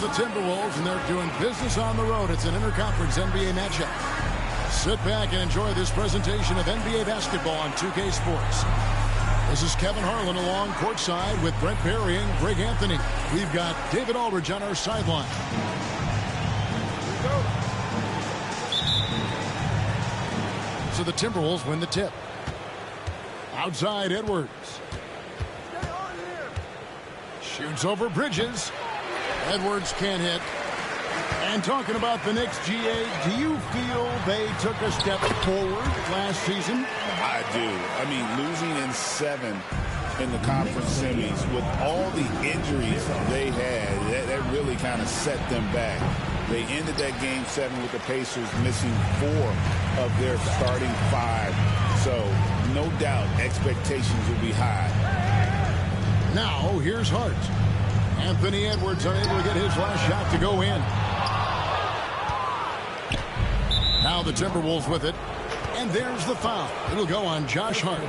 the Timberwolves, and they're doing business on the road. It's an interconference NBA matchup. Sit back and enjoy this presentation of NBA basketball on 2K Sports. This is Kevin Harlan along courtside with Brent Barry and Greg Anthony. We've got David Aldridge on our sideline. So the Timberwolves win the tip. Outside Edwards. Shoots over Bridges. Edwards can't hit. And talking about the Knicks, GA, do you feel they took a step forward last season? I do. I mean, losing in 7 in the conference semis with all the injuries they had, that really kind of set them back. They ended that game 7 with the Pacers missing 4 of their starting 5. So, no doubt, expectations will be high. Now, here's Hart. Anthony Edwards unable to get his last shot to go in. Now the Timberwolves with it. And there's the foul. It'll go on Josh Hart.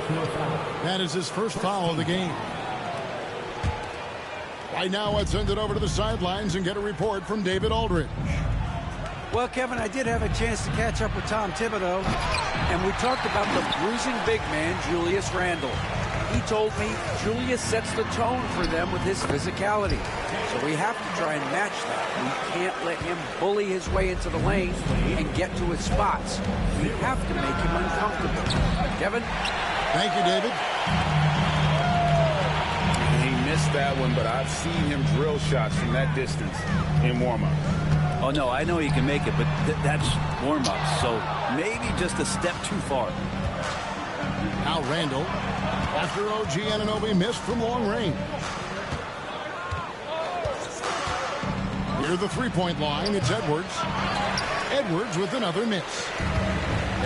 That is his first foul of the game. Right now, let's send it over to the sidelines and get a report from David Aldridge. Well, Kevin, I did have a chance to catch up with Tom Thibodeau, and we talked about the bruising big man, Julius Randle. He told me Julius sets the tone for them with his physicality. So we have to try and match that. We can't let him bully his way into the lane and get to his spots. We have to make him uncomfortable. Kevin? Thank you, David. He missed that one, but I've seen him drill shots from that distance in warm-up. Oh, no, I know he can make it, but that's warm-up. So maybe just a step too far. Now Randle, after OG Anunoby missed from long range. Near the three-point line, it's Edwards. Edwards with another miss.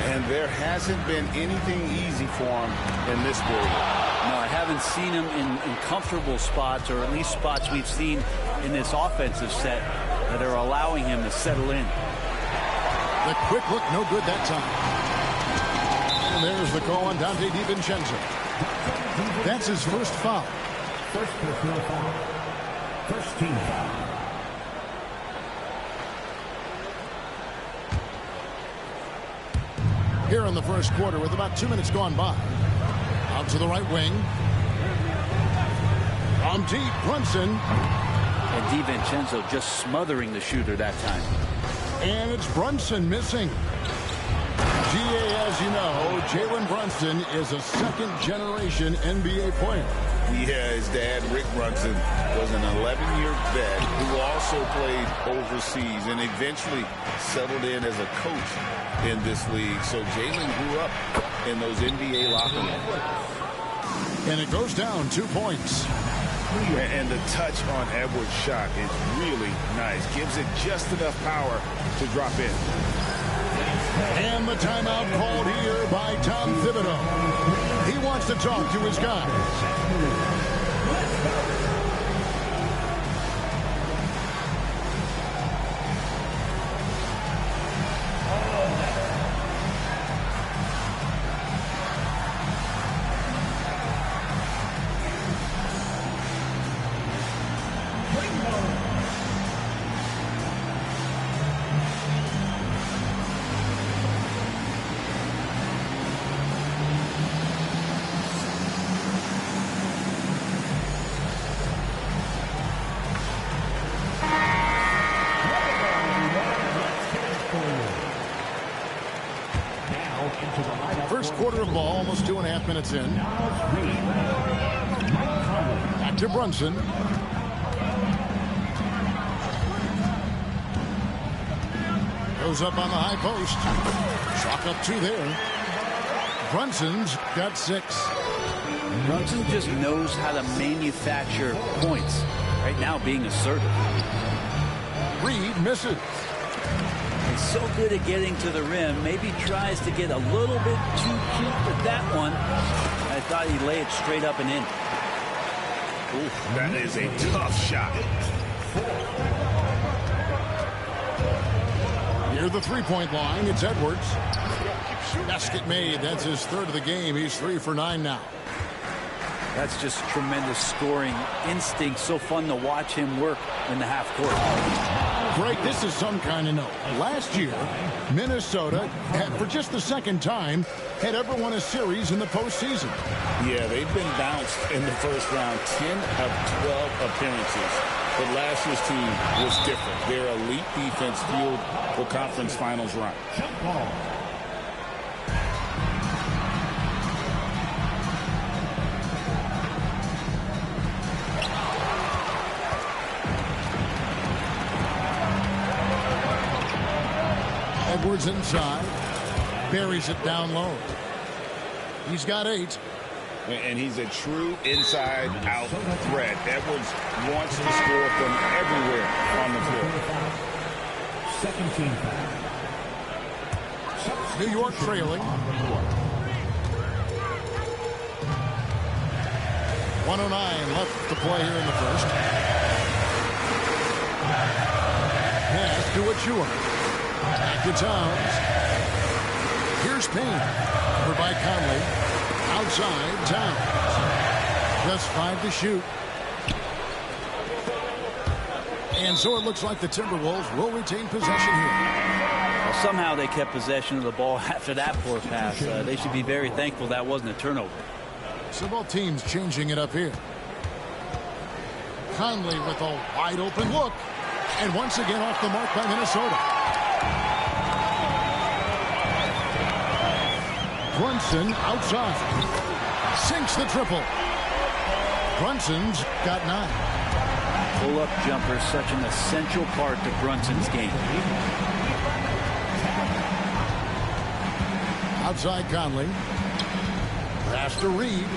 And there hasn't been anything easy for him in this period. No, I haven't seen him in comfortable spots, or at least spots we've seen in this offensive set that are allowing him to settle in. The quick look, no good that time. And there's the call on Dante DiVincenzo. That's his first foul. First personal foul. First team foul. Here in the first quarter with about 2 minutes gone by. Out to the right wing. From deep, Brunson. And DiVincenzo just smothering the shooter that time. And it's Brunson missing. GA, as you know, Jalen Brunson is a second-generation NBA player. Yeah, his dad, Rick Brunson, was an 11-year vet who also played overseas and eventually settled in as a coach in this league. So Jalen grew up in those NBA locker rooms. And it goes down 2 points. And the touch on Edwards' shot is really nice. Gives it just enough power to drop in. And the timeout called here by Tom Thibodeau. He wants to talk to his guys. First quarter of ball, almost 2.5 minutes in. Back to Brunson. Goes up on the high post. Chalk up 2 there. Brunson's got 6. Brunson just knows how to manufacture points. Right now being assertive. Reed misses. He's so good at getting to the rim. Maybe tries to get a little bit too cute with that one. I thought he'd lay it straight up and in. Ooh, that is a tough shot. Near the three-point line, it's Edwards. Basket made. That's his 3rd of the game. He's 3 for 9 now. That's just tremendous scoring instinct. So fun to watch him work in the half court. Greg, this is some kind of note. Last year, Minnesota, for just the second time, had ever won a series in the postseason. Yeah, they've been bounced in the first round, 10 of 12 appearances. But last year's team was different. Their elite defense fueled the conference finals run. Jump ball. Edwards inside, buries it down low. He's got 8. And he's a true inside-out threat. Edwards wants to score from everywhere on the floor. Second team foul. New York trailing. 109 left to play here in the first. Pass to Achua. Back to Towns. Here's Payne. Over by Conley. Outside, Towns. Just 5 to shoot. And so it looks like the Timberwolves will retain possession here. Well, somehow they kept possession of the ball after that poor pass. They should be very thankful that wasn't a turnover. So both teams changing it up here. Conley with a wide open look. And once again off the mark by Minnesota. Brunson outside. Sinks the triple. Brunson's got 9. Pull-up jumper, such an essential part to Brunson's game. Outside Conley. Pass to Reed.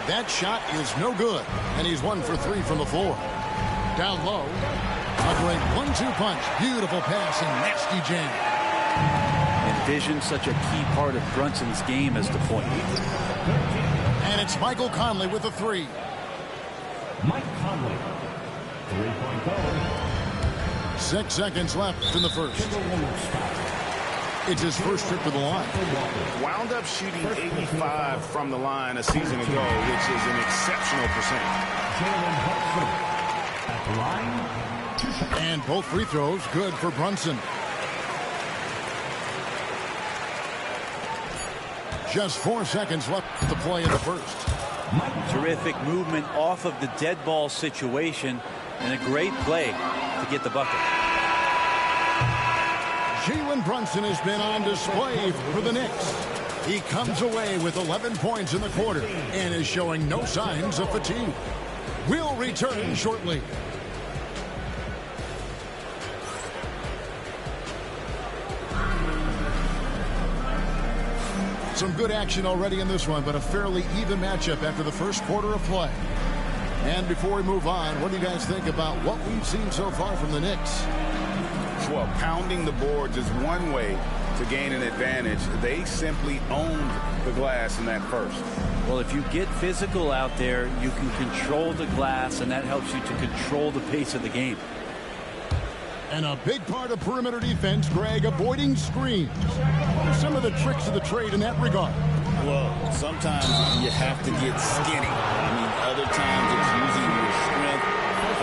That shot is no good. And he's 1 for 3 from the floor. Down low. A great 1-2 punch. Beautiful pass and nasty jam. Envision such a key part of Brunson's game as the point. And it's Michael Conley with a 3. Mike Conley. 3-point goal. 6 seconds left in the first. It's his first trip to the line. Wound up shooting 85 from the line a season ago, which is an exceptional percentage. Jalen Hudson at the line. And both free throws good for Brunson. Just 4 seconds left to play in the first. Terrific movement off of the dead ball situation and a great play to get the bucket. Jalen Brunson has been on display for the Knicks. He comes away with 11 points in the quarter and is showing no signs of fatigue. We'll return shortly. Some good action already in this one, but a fairly even matchup after the first quarter of play. And before we move on, what do you guys think about what we've seen so far from the Knicks? Well, pounding the boards is one way to gain an advantage. They simply owned the glass in that first. Well, if you get physical out there, you can control the glass, and that helps you to control the pace of the game. And a big part of perimeter defense, Greg, avoiding screens. What are some of the tricks of the trade in that regard? Well, sometimes you have to get skinny. I mean, other times it's using your strength.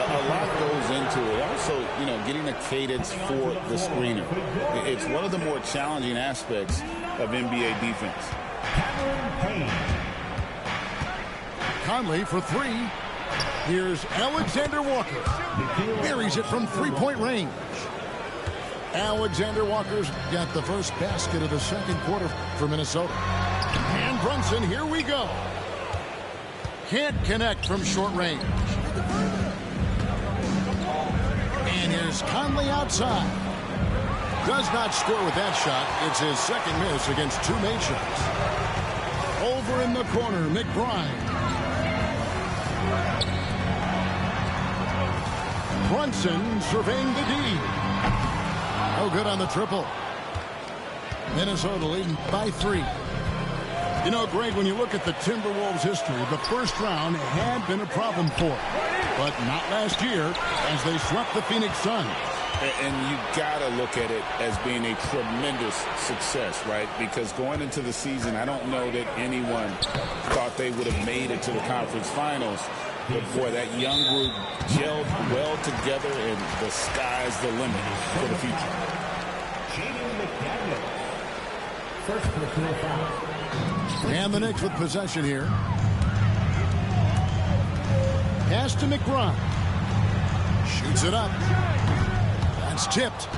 A lot goes into it. Also, you know, getting a cadence for the screener. It's one of the more challenging aspects of NBA defense. Conley for 3. Here's Alexander Walker. Buries it from 3-point range. Alexander Walker's got the first basket of the second quarter for Minnesota. And Brunson, here we go. Can't connect from short range. And here's Conley outside. Does not score with that shot. It's his second miss against 2 made shots. Over in the corner, McBride. Brunson surveying the D. No good on the triple. Minnesota leading by 3. You know, Greg, when you look at the Timberwolves' history, the first round had been a problem for them. But not last year as they swept the Phoenix Suns. And you got to look at it as being a tremendous success, right? Because going into the season, I don't know that anyone thought they would have made it to the conference finals. But, boy, that young group gelled well together, and the sky's the limit for the future. First personal foul. And the Knicks with possession here. Pass to McBride. Shoots it up. That's tipped.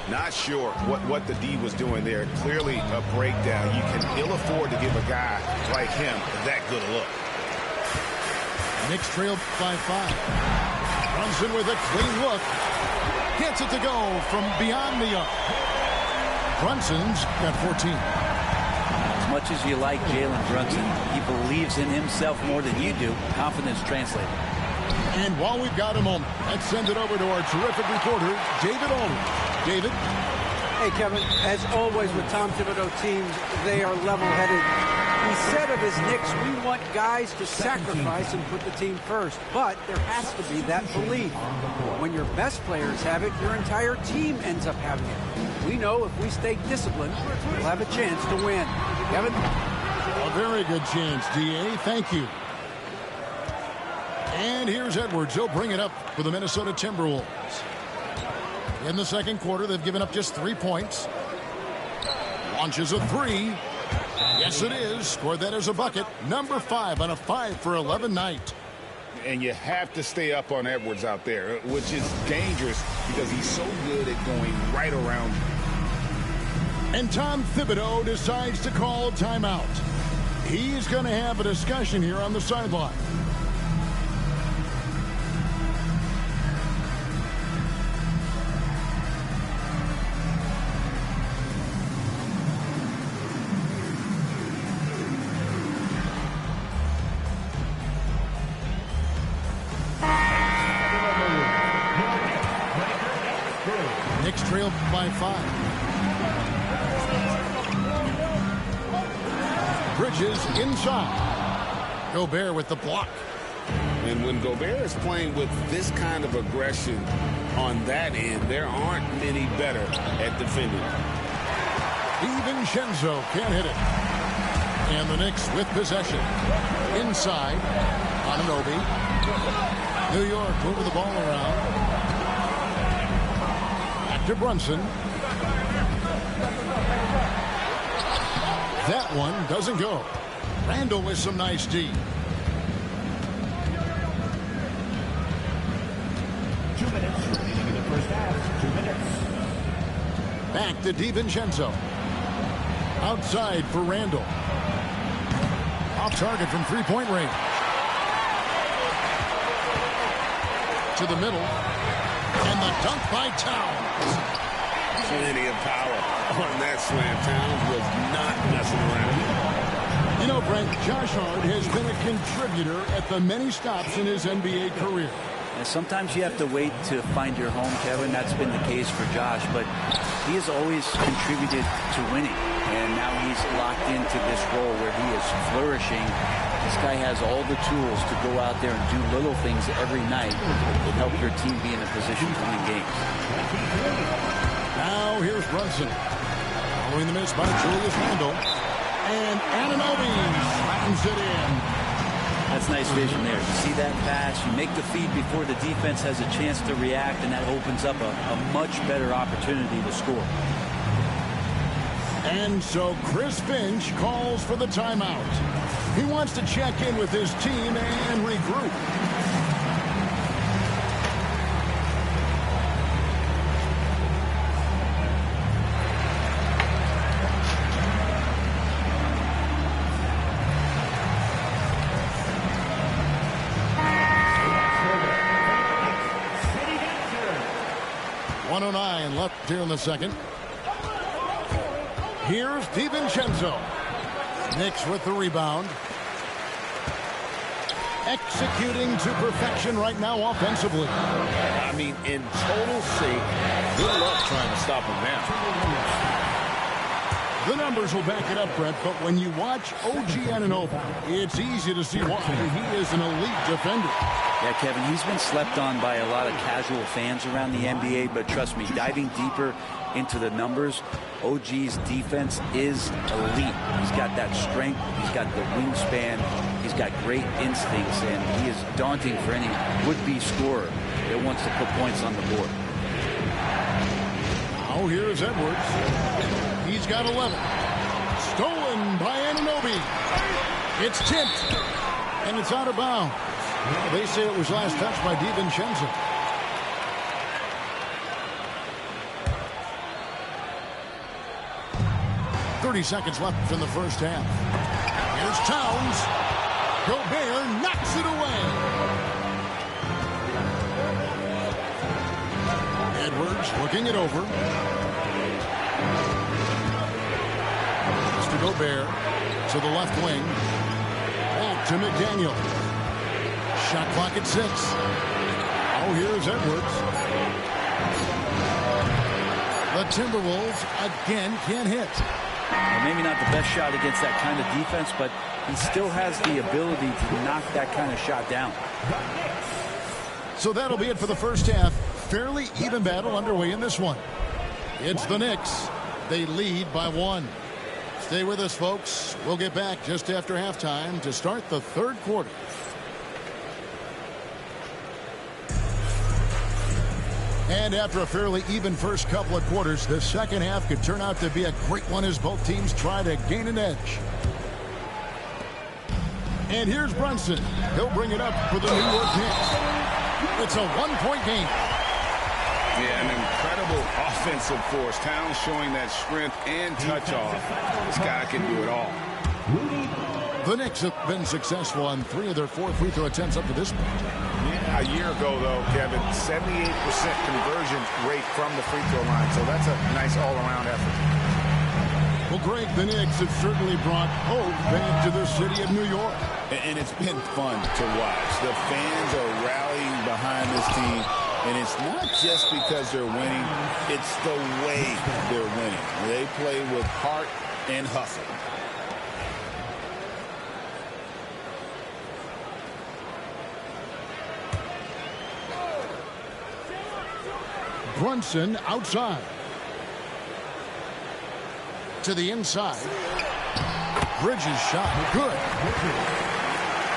Not sure what the D was doing there. Clearly a breakdown. You can ill afford to give a guy like him that good a look. Knicks trail by 5. Brunson with a clean look. Gets it to go from beyond the arc. Brunson's got 14. As much as you like Jalen Brunson, he believes in himself more than you do. Confidence translated. And while we've got a moment, let's send it over to our terrific reporter, David Aldridge. David? Hey, Kevin, as always with Tom Thibodeau teams, they are level-headed. He said of his Knicks, we want guys to sacrifice and put the team first. But there has to be that belief. When your best players have it, your entire team ends up having it. We know if we stay disciplined, we'll have a chance to win. Kevin? A very good chance, D.A. Thank you. And here's Edwards. He'll bring it up for the Minnesota Timberwolves. In the second quarter, they've given up just 3 points. Launches a 3. Yes, it is. Scored that as a bucket. Number 5 on a 5-for-11 night. And you have to stay up on Edwards out there, which is dangerous because he's so good at going right around you. And Tom Thibodeau decides to call a timeout. He's going to have a discussion here on the sideline. Knicks trail by 5. Bridges inside. Gobert with the block. And when Gobert is playing with this kind of aggression on that end, there aren't many better at defending. DiVincenzo can't hit it. And the Knicks with possession. Inside. Anunoby. New York moving the ball around. Back to Brunson. That one doesn't go. Randall with some nice D. 2 minutes remaining in the first half. 2 minutes. Back to DiVincenzo. Outside for Randall. Off target from three-point range. To the middle. And the dunk by Towns. Plenty of power on that slam. Towns was not messing around. You know, Brent, Josh Hart has been a contributor at the many stops in his NBA career. And sometimes you have to wait to find your home, Kevin. That's been the case for Josh, but he has always contributed to winning. And now he's locked into this role where he is flourishing. This guy has all the tools to go out there and do little things every night that help your team be in a position to win games. Now here's Brunson. Following the miss by Julius Randle. And Anunoby slams it in. That's nice vision there. You see that pass, you make the feed before the defense has a chance to react, and that opens up a much better opportunity to score. And so Chris Finch calls for the timeout. He wants to check in with his team and regroup. .109 left here in the second. Here's DiVincenzo. Knicks with the rebound. Executing to perfection right now offensively. I mean, in total sync. Good luck trying to stop him now. The numbers will back it up, Brett, but when you watch OG Anunoby, it's easy to see why he is an elite defender. Yeah, Kevin, he's been slept on by a lot of casual fans around the NBA, but trust me, diving deeper into the numbers, OG's defense is elite. He's got that strength, he's got the wingspan, he's got great instincts, and he is daunting for any would-be scorer that wants to put points on the board. Now here's Edwards. He's got 11. Stolen by Anunoby. It's tipped, and it's out of bounds. They say it was last touched by DiVincenzo. .30 seconds left in the first half. Here's Towns. Gobert knocks it away. Edwards looking it over. Mr. Gobert to the left wing. Back to McDaniel. Shot clock at 6. Oh, here's Edwards. The Timberwolves again can't hit. Well, maybe not the best shot against that kind of defense, but he still has the ability to knock that kind of shot down. So that'll be it for the first half. Fairly even battle underway in this one. It's the Knicks. They lead by 1. Stay with us, folks. We'll get back just after halftime to start the third quarter. And after a fairly even first couple of quarters, the second half could turn out to be a great one as both teams try to gain an edge. And here's Brunson. He'll bring it up for the New York Knicks. It's a one-point game. Yeah, an incredible offensive force. Towns showing that strength and touch off. This guy can do it all. The Knicks have been successful on 3 of their 4 free throw attempts up to this point. Yeah, a year ago, though, Kevin, 78% conversion rate from the free throw line. So that's a nice all-around effort. Well, Greg, the Knicks have certainly brought hope back to the city of New York. And it's been fun to watch. The fans are rallying behind this team. And it's not just because they're winning. It's the way they're winning. They play with heart and hustle. Brunson outside. To the inside. Bridges shot. Good.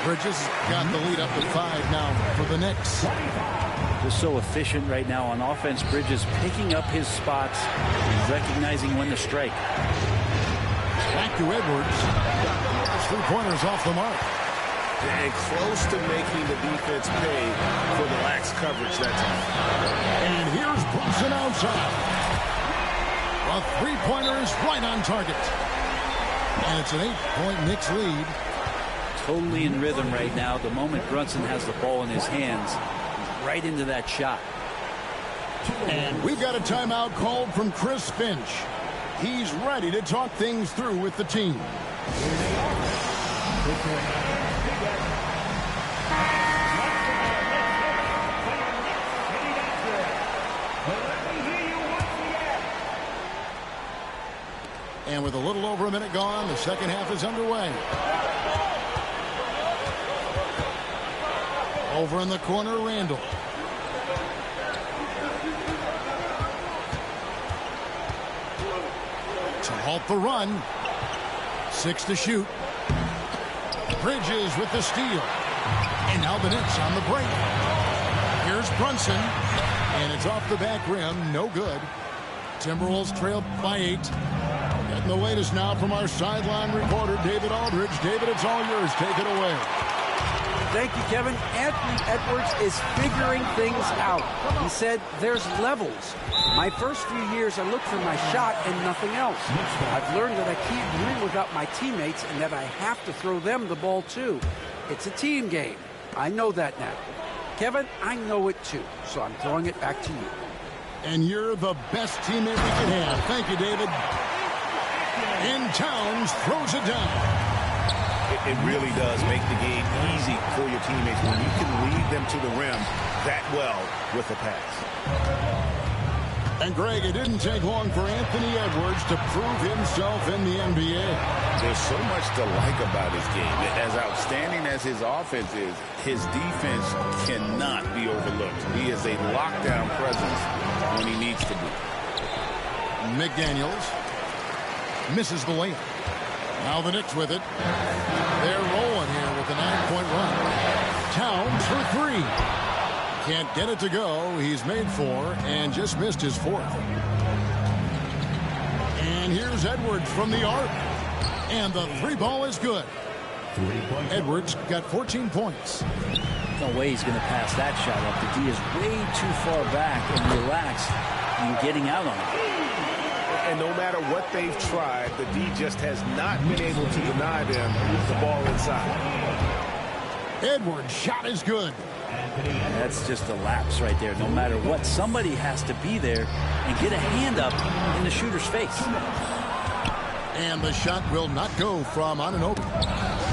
Bridges got the lead up to 5 now for the Knicks. Just so efficient right now on offense. Bridges picking up his spots, recognizing when to strike. Back to Edwards. 3-pointers off the mark. And close to making the defense pay for the lax coverage that time. And here's Brunson outside. A 3-pointer is right on target. And it's an 8-point Knicks lead. Totally in rhythm right now. The moment Brunson has the ball in his hands, right into that shot. And we've got a timeout called from Chris Finch. He's ready to talk things through with the team. And with a little over a minute gone, the second half is underway. Over in the corner, Randall. To halt the run. 6 to shoot. Bridges with the steal. And now the Knicks on the break. Here's Brunson. And it's off the back rim. No good. Timberwolves trailed by 8. Getting the latest now from our sideline reporter, David Aldridge. David, it's all yours. Take it away. Thank you, Kevin. Anthony Edwards is figuring things out. He said there's levels. My first few years, I looked for my shot and nothing else. I've learned that I can't win without my teammates and that I have to throw them the ball too. It's a team game. I know that now. Kevin, I know it too, so I'm throwing it back to you. And you're the best teammate we can have. Thank you, David. And Towns throws it down. It really does make the game easy for your teammates when you can lead them to the rim that well with a pass. And Greg, it didn't take long for Anthony Edwards to prove himself in the NBA. There's so much to like about his game. As outstanding as his offense is, his defense cannot be overlooked. He is a lockdown presence when he needs to be. McDaniels misses the layup. Now the Knicks with it. They're rolling here with a 9-point run. Towns for three. Can't get it to go. He's made four and just missed his fourth. And here's Edwards from the arc. And the three ball is good. Edwards got 14 points. No way he's going to pass that shot up. The D is way too far back and relaxed and getting out on it. And no matter what they've tried, the D just has not been able to deny them the ball inside. Edwards' shot is good. That's just a lapse right there. No matter what, somebody has to be there and get a hand up in the shooter's face. And the shot will not go from Anunoby.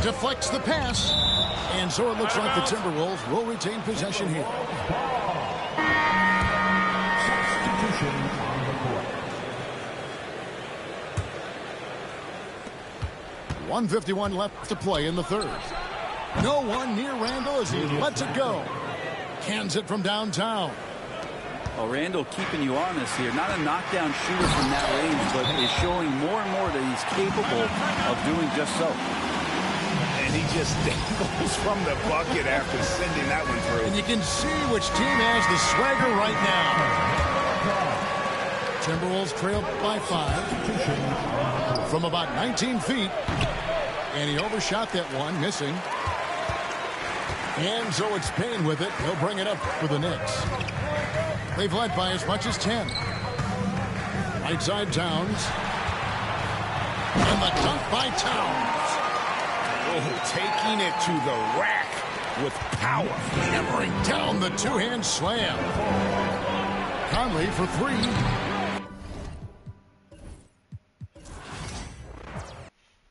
Deflects the pass. And so it looks like the Timberwolves will retain possession here. Substitution on the court. 1:51 left to play in the third. No one near Randall as he lets it go. Cans it from downtown. Well, Randall keeping you honest here. Not a knockdown shooter from that range, but is showing more and more that he's capable of doing just so. And he just dangles from the bucket after sending that one through. And you can see which team has the swagger right now. Timberwolves trail by 5 from about 19 feet. And he overshot that one, missing. And so it's Payne with it. He'll bring it up for the Knicks. They've led by as much as 10. Right side Towns. And the dunk by Towns. Oh, taking it to the rack with power. Hammering down the two-hand slam. Conley for three.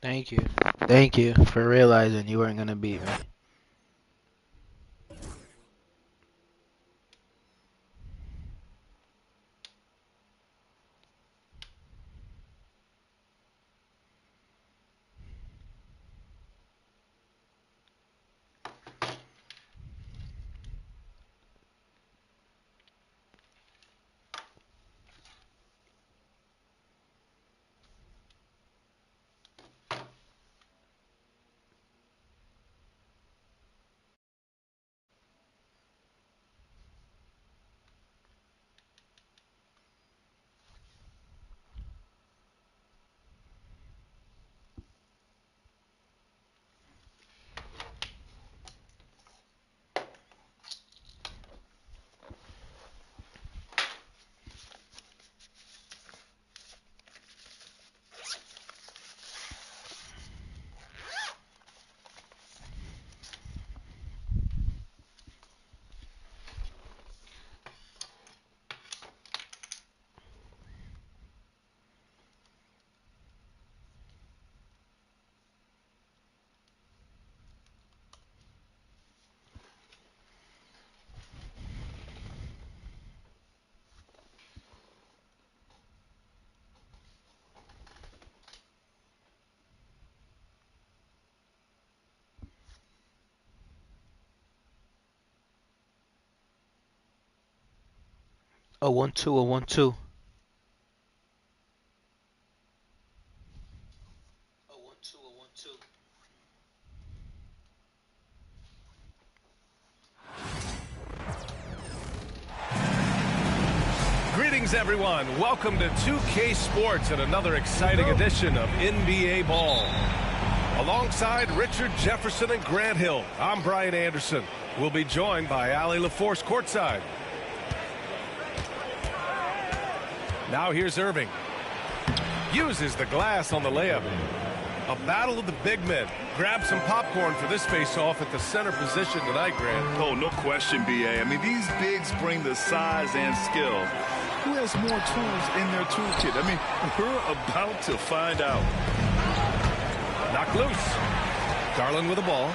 Thank you. Thank you for realizing you weren't going to beat me. A 1-2, a 1-2. Greetings, everyone. Welcome to 2K Sports and another exciting edition of NBA Ball. Alongside Richard Jefferson and Grant Hill, I'm Brian Anderson. We'll be joined by Allie LaForce courtside. Now here's Irving. Uses the glass on the layup. A battle of the big men. Grab some popcorn for this face-off at the center position tonight, Grant. Oh, no question, B.A. I mean, these bigs bring the size and skill. Who has more tools in their toolkit? I mean, we're about to find out. Knocked loose. Garland with the ball.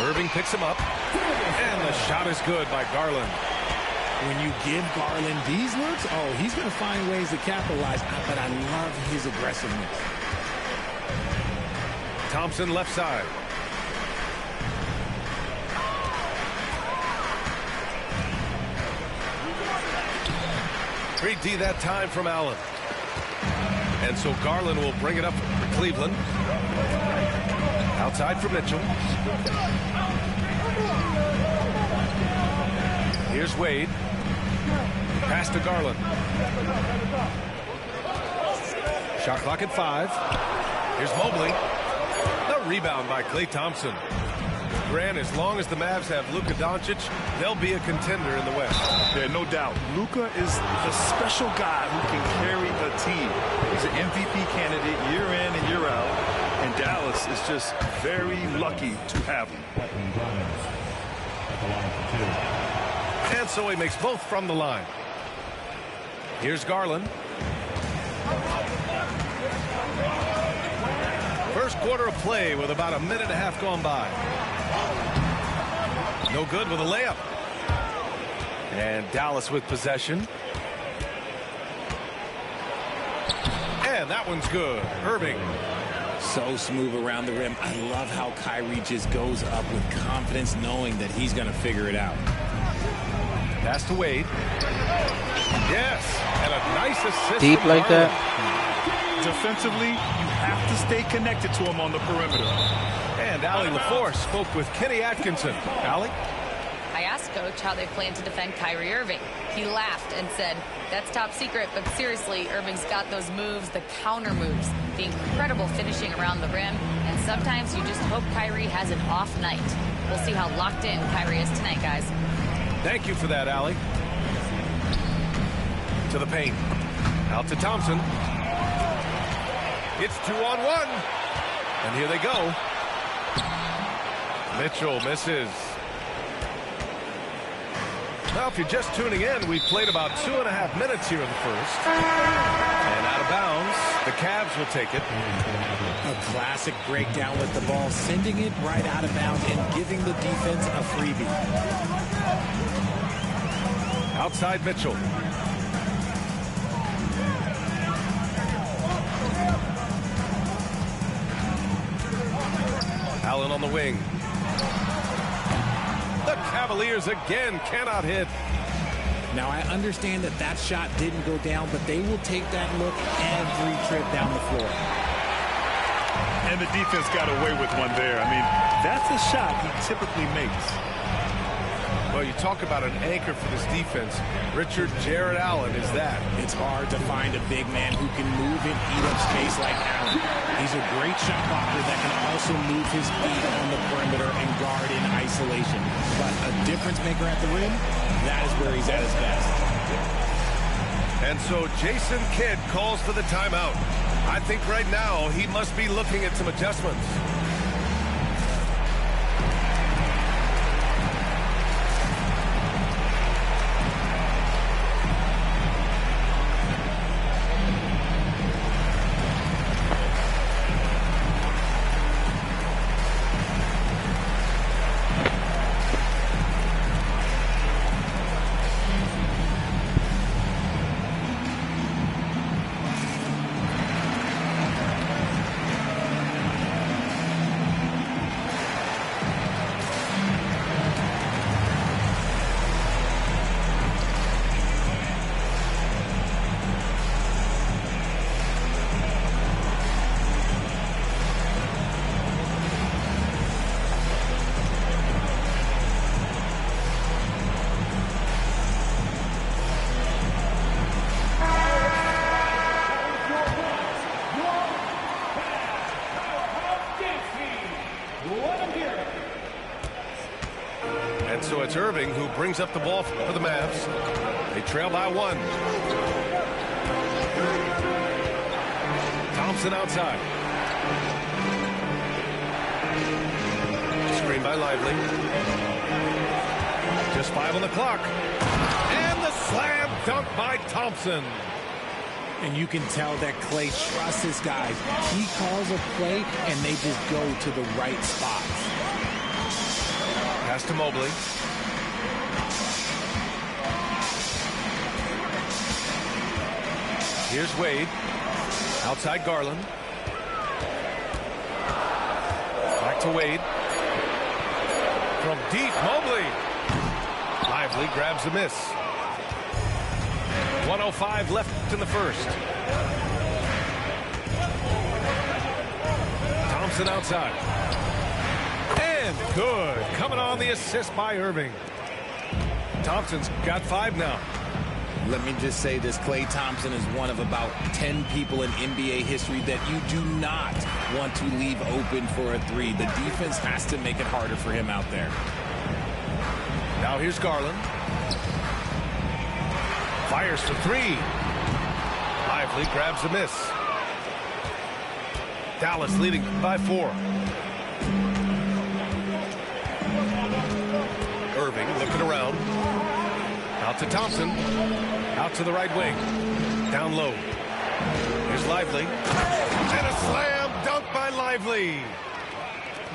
Irving picks him up. And the shot is good by Garland. When you give Garland these looks, oh, he's going to find ways to capitalize. But I love his aggressiveness. Thompson left side. Great D that time from Allen. And so Garland will bring it up for Cleveland. Outside for Mitchell. Here's Wade. Pass to Garland. Shot clock at 5. Here's Mobley. The rebound by Klay Thompson. Grant, as long as the Mavs have Luka Doncic, they'll be a contender in the West. Yeah, no doubt. Luka is the special guy who can carry a team. He's an MVP candidate year in and year out. And Dallas is just very lucky to have him. And so he makes both from the line. Here's Garland. First quarter of play with about a minute and a half gone by. No good with a layup. And Dallas with possession. And that one's good. Irving. So smooth around the rim. I love how Kyrie just goes up with confidence, knowing that he's going to figure it out. Pass to Wade. Yes. And a nice assist. Deep like that. Defensively, you have to stay connected to him on the perimeter. And Allie LaForce spoke with Kenny Atkinson. Allie? I asked Coach how they plan to defend Kyrie Irving. He laughed and said, that's top secret, but seriously, Irving's got those moves, the counter moves, the incredible finishing around the rim, and sometimes you just hope Kyrie has an off night. We'll see how locked in Kyrie is tonight, guys. Thank you for that, Allie. To the paint. Out to Thompson. It's 2-on-1. And here they go. Mitchell misses. Now, if you're just tuning in, we've played about 2.5 minutes here in the first. And out of bounds, the Cavs will take it. A classic breakdown with the ball, sending it right out of bounds and giving the defense a freebie. Outside Mitchell. Allen on the wing. The Cavaliers again cannot hit. Now, I understand that that shot didn't go down, but they will take that look every trip down the floor. And the defense got away with one there. I mean, that's a shot he typically makes. Well, you talk about an anchor for this defense. Richard Jared Allen is that. It's hard to find a big man who can move and eat up space like Allen. He's a great shot blocker that can also move his feet on the perimeter and guard in isolation. But a difference maker at the rim, that is where he's at his best. And so Jason Kidd calls for the timeout. I think right now he must be looking at some adjustments. So it's Irving who brings up the ball for the Mavs. They trail by 1. Thompson outside. Screen by Lively. Just 5 on the clock. And the slam dunk by Thompson. And you can tell that Klay trusts his guys. He calls a play, and they just go to the right spots. Pass to Mobley. Here's Wade. Outside Garland. Back to Wade. From deep, Mobley. Lively grabs a miss. 1:05 left in the first. Thompson outside. And good. Coming on the assist by Irving. Thompson's got 5 now. Let me just say this, Klay Thompson is one of about 10 people in NBA history that you do not want to leave open for a 3. The defense has to make it harder for him out there. Now here's Garland. Fires for 3. Lively grabs a miss. Dallas leading by 4. Irving looking around. Out to Thompson. Out to the right wing. Down low. Here's Lively. And a slam dunk by Lively.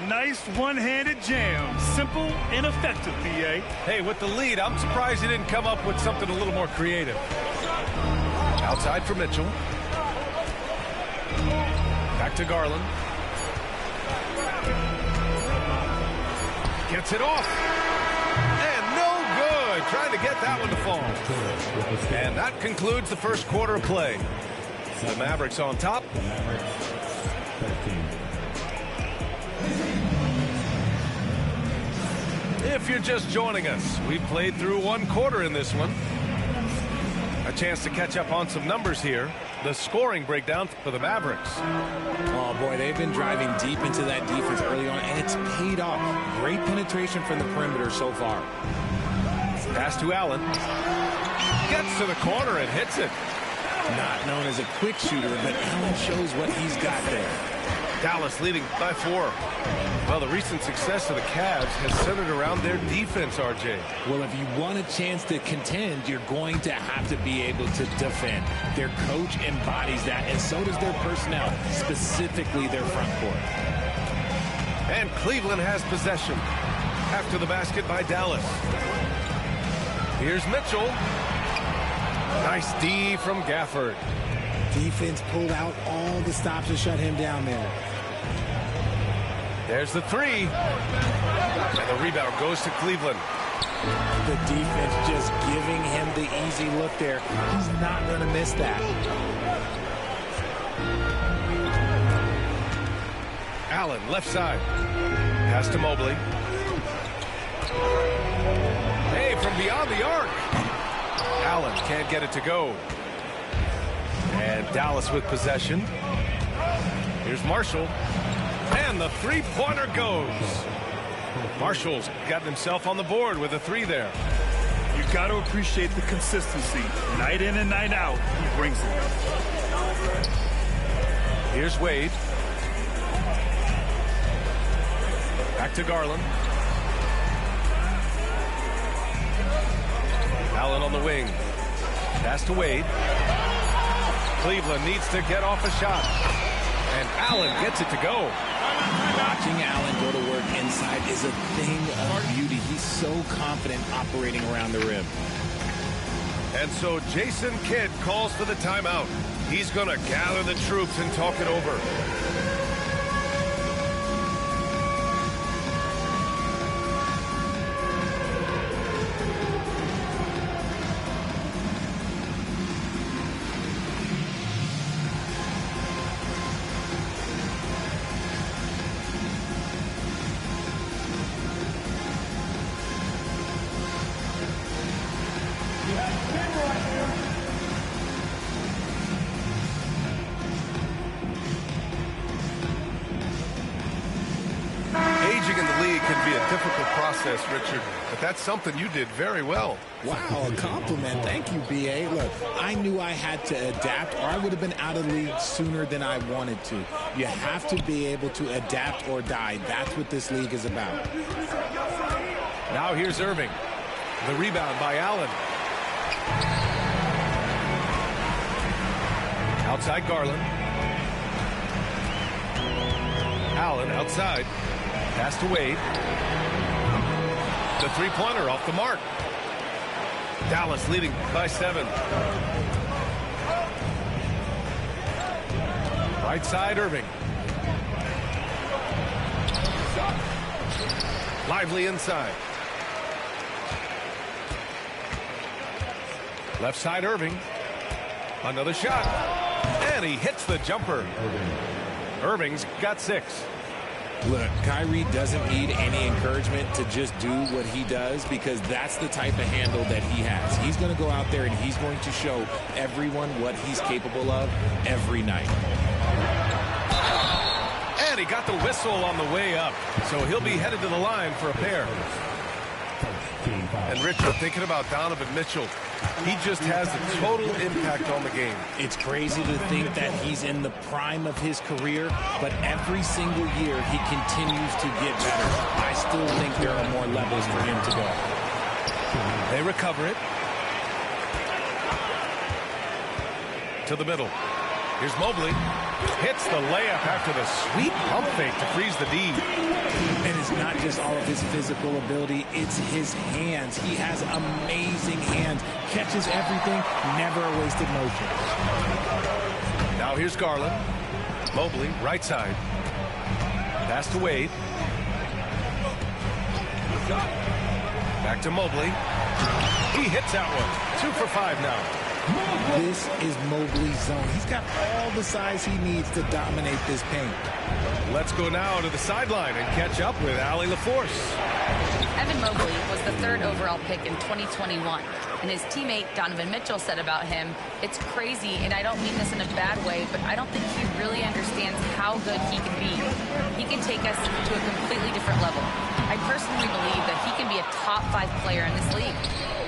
Nice one-handed jam. Simple and effective, B.A. Hey, with the lead, I'm surprised he didn't come up with something a little more creative. Outside for Mitchell. Back to Garland. Gets it off. And no good. Trying to get that one to fall. And that concludes the first quarter of play. The Mavericks on top. If you're just joining us, we've played through 1 quarter in this one. A chance to catch up on some numbers here. The scoring breakdown for the Mavericks. Oh, boy, they've been driving deep into that defense early on, and it's paid off. Great penetration from the perimeter so far. Pass to Allen. Gets to the corner and hits it. Not known as a quick shooter, but Allen shows what he's got there. Dallas leading by 4. Well, the recent success of the Cavs has centered around their defense, RJ. Well, if you want a chance to contend, you're going to have to be able to defend. Their coach embodies that, and so does their personnel, specifically their front court. And Cleveland has possession. After the basket by Dallas. Here's Mitchell. Nice D from Gafford. Defense pulled out all the stops to shut him down there. There's the 3. And the rebound goes to Cleveland. The defense just giving him the easy look there. He's not going to miss that. Allen, left side. Pass to Mobley. Hey, from beyond the arc. Allen can't get it to go. And Dallas with possession. Here's Marshall. And the three-pointer goes. Marshall's gotten himself on the board with a 3 there. You've got to appreciate the consistency. Night in and night out, he brings it. Here's Wade. Back to Garland. Allen on the wing. Pass to Wade. Cleveland needs to get off a shot. And Allen gets it to go. Watching Allen go to work inside is a thing of beauty. He's so confident operating around the rim. And so Jason Kidd calls for the timeout. He's going to gather the troops and talk it over. Richard, but that's something you did very well. Wow, a compliment. Thank you, B.A. Look, I knew I had to adapt or I would have been out of the league sooner than I wanted to. You have to be able to adapt or die. That's what this league is about. Now here's Irving. The rebound by Allen. Outside Garland. Allen outside. Pass to Wade. The three-pointer off the mark. Dallas leading by 7. Right side, Irving. Lively inside. Left side, Irving. Another shot. And he hits the jumper. Irving's got 6. Look, Kyrie doesn't need any encouragement to just do what he does, because that's the type of handle that he has. He's going to go out there and he's going to show everyone what he's capable of every night. And he got the whistle on the way up, so he'll be headed to the line for a pair. And Richard, thinking about Donovan Mitchell, he just has a total impact on the game. It's crazy to think that he's in the prime of his career, but every single year he continues to get better. I still think there are more levels for him to go. They recover it. To the middle. Here's Mobley. Hits the layup after the sweet pump fake to freeze the D. And it's not just all of his physical ability, it's his hands. He has amazing hands. Catches everything, never a wasted motion. Now here's Garland. Mobley, right side. Pass to Wade. Back to Mobley. He hits that one. 2 for 5 now. This is Mobley's zone. He's got all the size he needs to dominate this paint. Let's go now to the sideline and catch up with Allie LaForce. Evan Mobley was the 3rd overall pick in 2021. And his teammate Donovan Mitchell said about him, "It's crazy, and I don't mean this in a bad way, but I don't think he really understands how good he can be. He can take us to a completely different level. I personally believe that he can be a top 5 player in this league."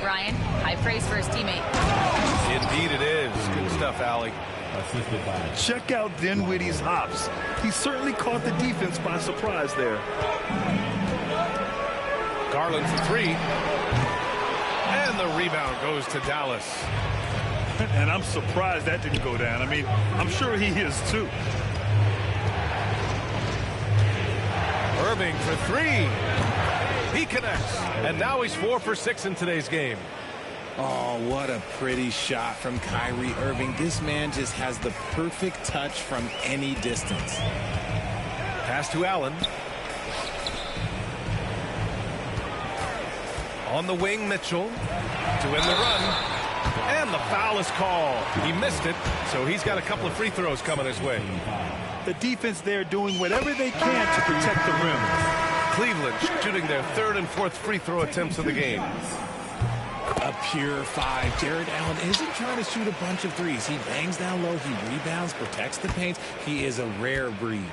Ryan, high praise for his teammate. Indeed it is. Good stuff, Allie. Check out Dinwiddie's hops. He certainly caught the defense by surprise there. Garland for 3. And the rebound goes to Dallas. And I'm surprised that didn't go down. I mean, I'm sure he is too. Irving for 3. He connects. And now he's 4 for 6 in today's game. Oh, what a pretty shot from Kyrie Irving. This man just has the perfect touch from any distance. Pass to Allen. On the wing, Mitchell to win the run. And the foul is called. He missed it, so he's got a couple of free throws coming his way. The defense there doing whatever they can to protect the rim. Cleveland shooting their 3rd and 4th free throw attempts of the game. A pure 5. Jared Allen isn't trying to shoot a bunch of threes. He bangs down low. He rebounds, protects the paint. He is a rare breed.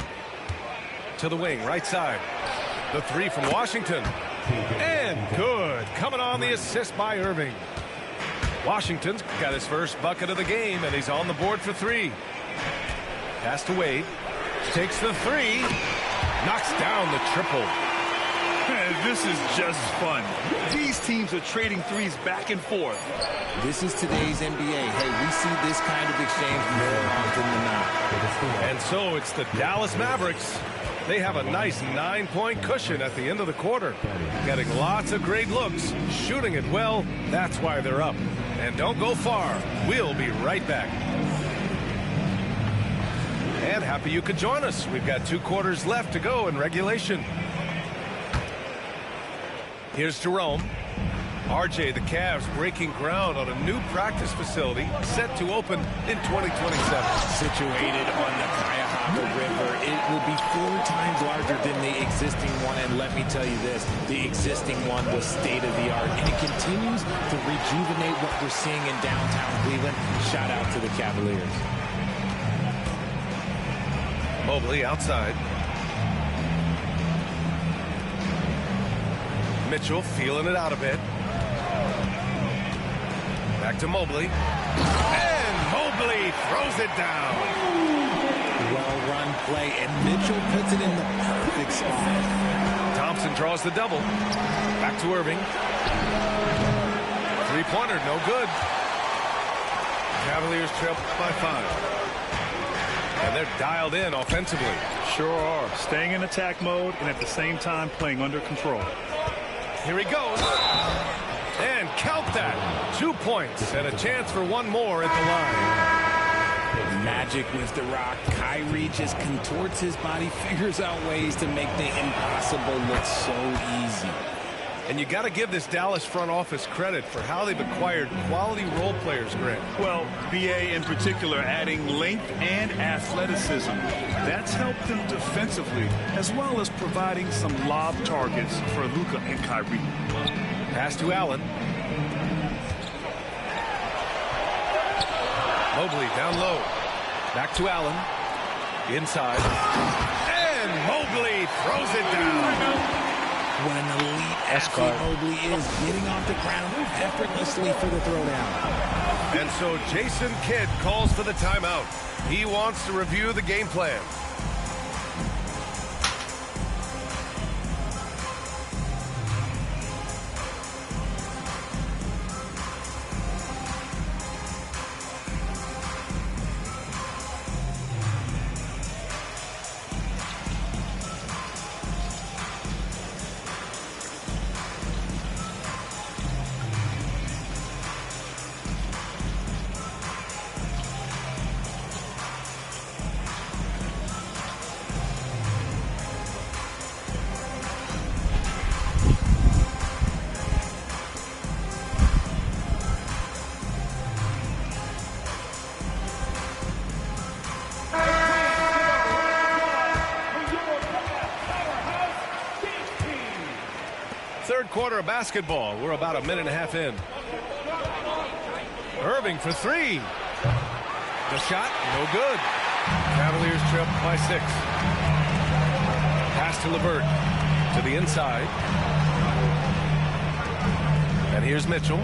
To the wing, right side. The 3 from Washington. And good. Coming on the assist by Irving. Washington's got his first bucket of the game, and he's on the board for 3. Pass to Wade. Takes the 3. Knocks down the triple. This is just fun. These teams are trading threes back and forth. This is today's NBA. Hey, we see this kind of exchange more often than not. And so it's the Dallas Mavericks. They have a nice 9-point cushion at the end of the quarter. Getting lots of great looks, shooting it well. That's why they're up. And don't go far. We'll be right back. And happy you could join us. We've got 2 quarters left to go in regulation. Here's Jerome. RJ, the Cavs breaking ground on a new practice facility set to open in 2027. Situated on the Cuyahoga River, it will be 4 times larger than the existing one. And let me tell you this, the existing one was state-of-the-art. And it continues to rejuvenate what we're seeing in downtown Cleveland. Shout out to the Cavaliers. Mobley outside. Mitchell feeling it out a bit. Back to Mobley. And Mobley throws it down. Well-run play, and Mitchell puts it in the perfect spot. Thompson draws the double. Back to Irving. 3-pointer, no good. Cavaliers trail by 5. And they're dialed in offensively. Sure are. Staying in attack mode and at the same time playing under control. Here he goes. And count that. 2 points and a chance for one more at the line. magic with the rock. Kyrie just contorts his body, figures out ways to make the impossible look so easy. And you got to give this Dallas front office credit for how they've acquired quality role players, Grant. Well, BA in particular adding length and athleticism. That's helped them defensively, as well as providing some lob targets for Luka and Kyrie. Pass to Allen. Mobley down low. Back to Allen. Inside. And Mobley throws it down. What an elite athlete Mobley is, getting off the ground effortlessly for the throwdown. And so Jason Kidd calls for the timeout. He wants to review the game plan. Third quarter of basketball. We're about a minute and a half in. Irving for three. The shot, no good. Cavaliers trail by 6. Pass to LeVert. To the inside. And here's Mitchell.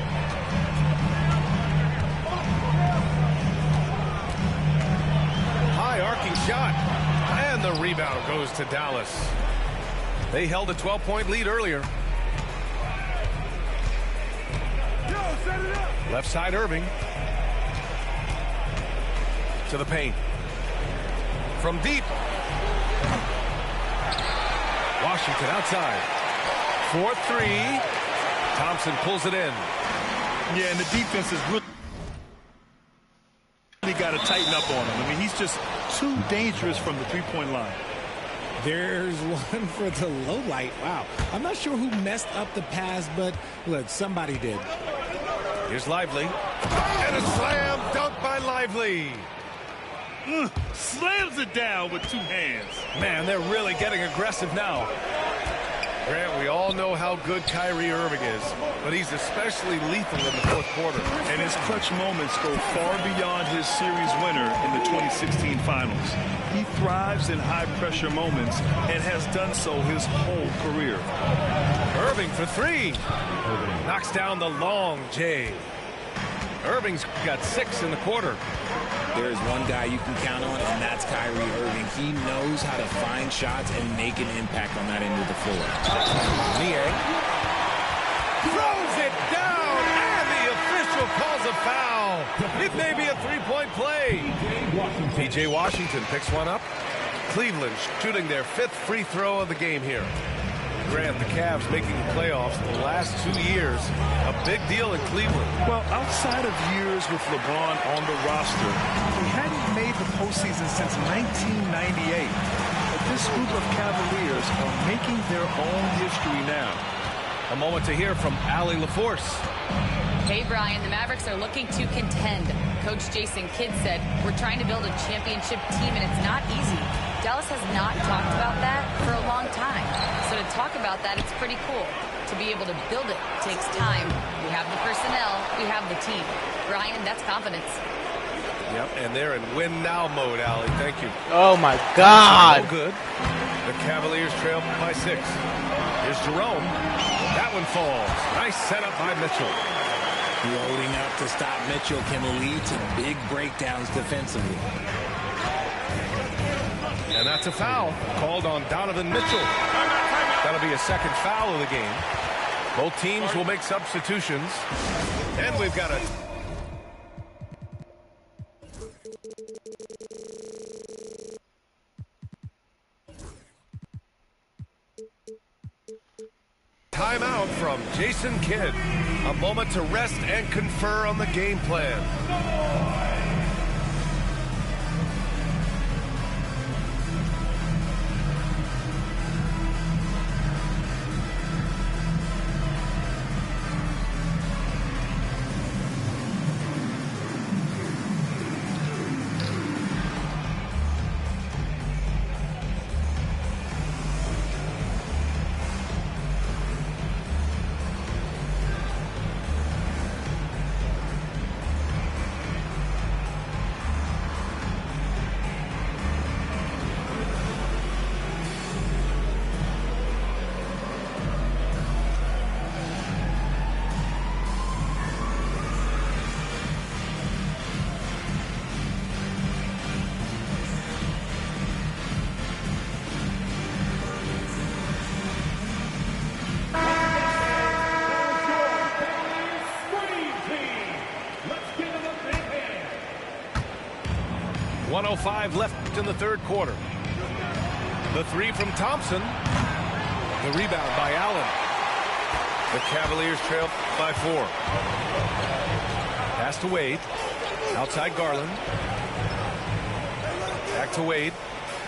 High arcing shot. And the rebound goes to Dallas. They held a 12-point lead earlier. Left side Irving. To the paint. From deep. Washington outside. 4-3. Thompson pulls it in. Yeah, and the defense is really got to tighten up on him. I mean, he's just too dangerous from the three-point line. There's one for the low light. Wow. I'm not sure who messed up the pass, but look, somebody did. Here's Lively. And a slam dunk by Lively. Slams it down with 2 hands. Man, they're really getting aggressive now. Grant, we all know how good Kyrie Irving is, but he's especially lethal in the fourth quarter. And his clutch moments go far beyond his series winner in the 2016 finals. He thrives in high-pressure moments and has done so his whole career. Irving for 3. Knocks down the long J. Irving's got 6 in the quarter. There's one guy you can count on, and that's Kyrie Irving. He knows how to find shots and make an impact on that end of the floor. Nie throws it down, and the official calls a foul. It may be a 3-point play. P.J. Washington picks one up. Cleveland shooting their 5th free throw of the game here. Grant, the Cavs making the playoffs the last 2 years. A big deal in Cleveland. Well, outside of years with LeBron on the roster, he hadn't made the postseason since 1998. But this group of Cavaliers are making their own history now. A moment to hear from Allie LaForce. Hey, Brian, the Mavericks are looking to contend. Coach Jason Kidd said, we're trying to build a championship team, and it's not easy. Dallas has not talked about that for a long time. So to talk about that, it's pretty cool. To be able to build it takes time. We have the personnel. We have the team. Brian, that's confidence. Yep, and they're in win-now mode, Allie. Thank you. Oh, my God. So good. The Cavaliers trail by 6. Here's Jerome. That one falls. Nice setup by Mitchell. Loading up to stop Mitchell can lead to big breakdowns defensively. And that's a foul called on Donovan Mitchell. That'll be a second foul of the game. Both teams will make substitutions. And we've got a timeout from Jason Kidd. A moment to rest and confer on the game plan. 1:05 left in the third quarter. The three from Thompson. The rebound by Allen. The Cavaliers trail by 4. Pass to Wade. Outside Garland. Back to Wade.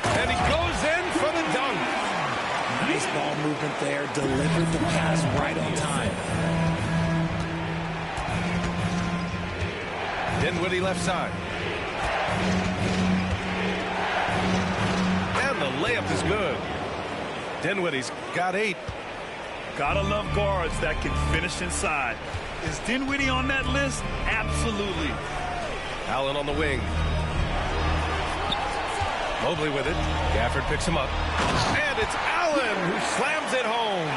And he goes in for the dunk. Nice ball movement there. Delivered the pass right on time. Dinwiddie left side. And the layup is good. Dinwiddie's got 8. Gotta love guards that can finish inside. Is Dinwiddie on that list? Absolutely. Allen on the wing. Mobley with it. Gafford picks him up. And it's Allen who slams it home.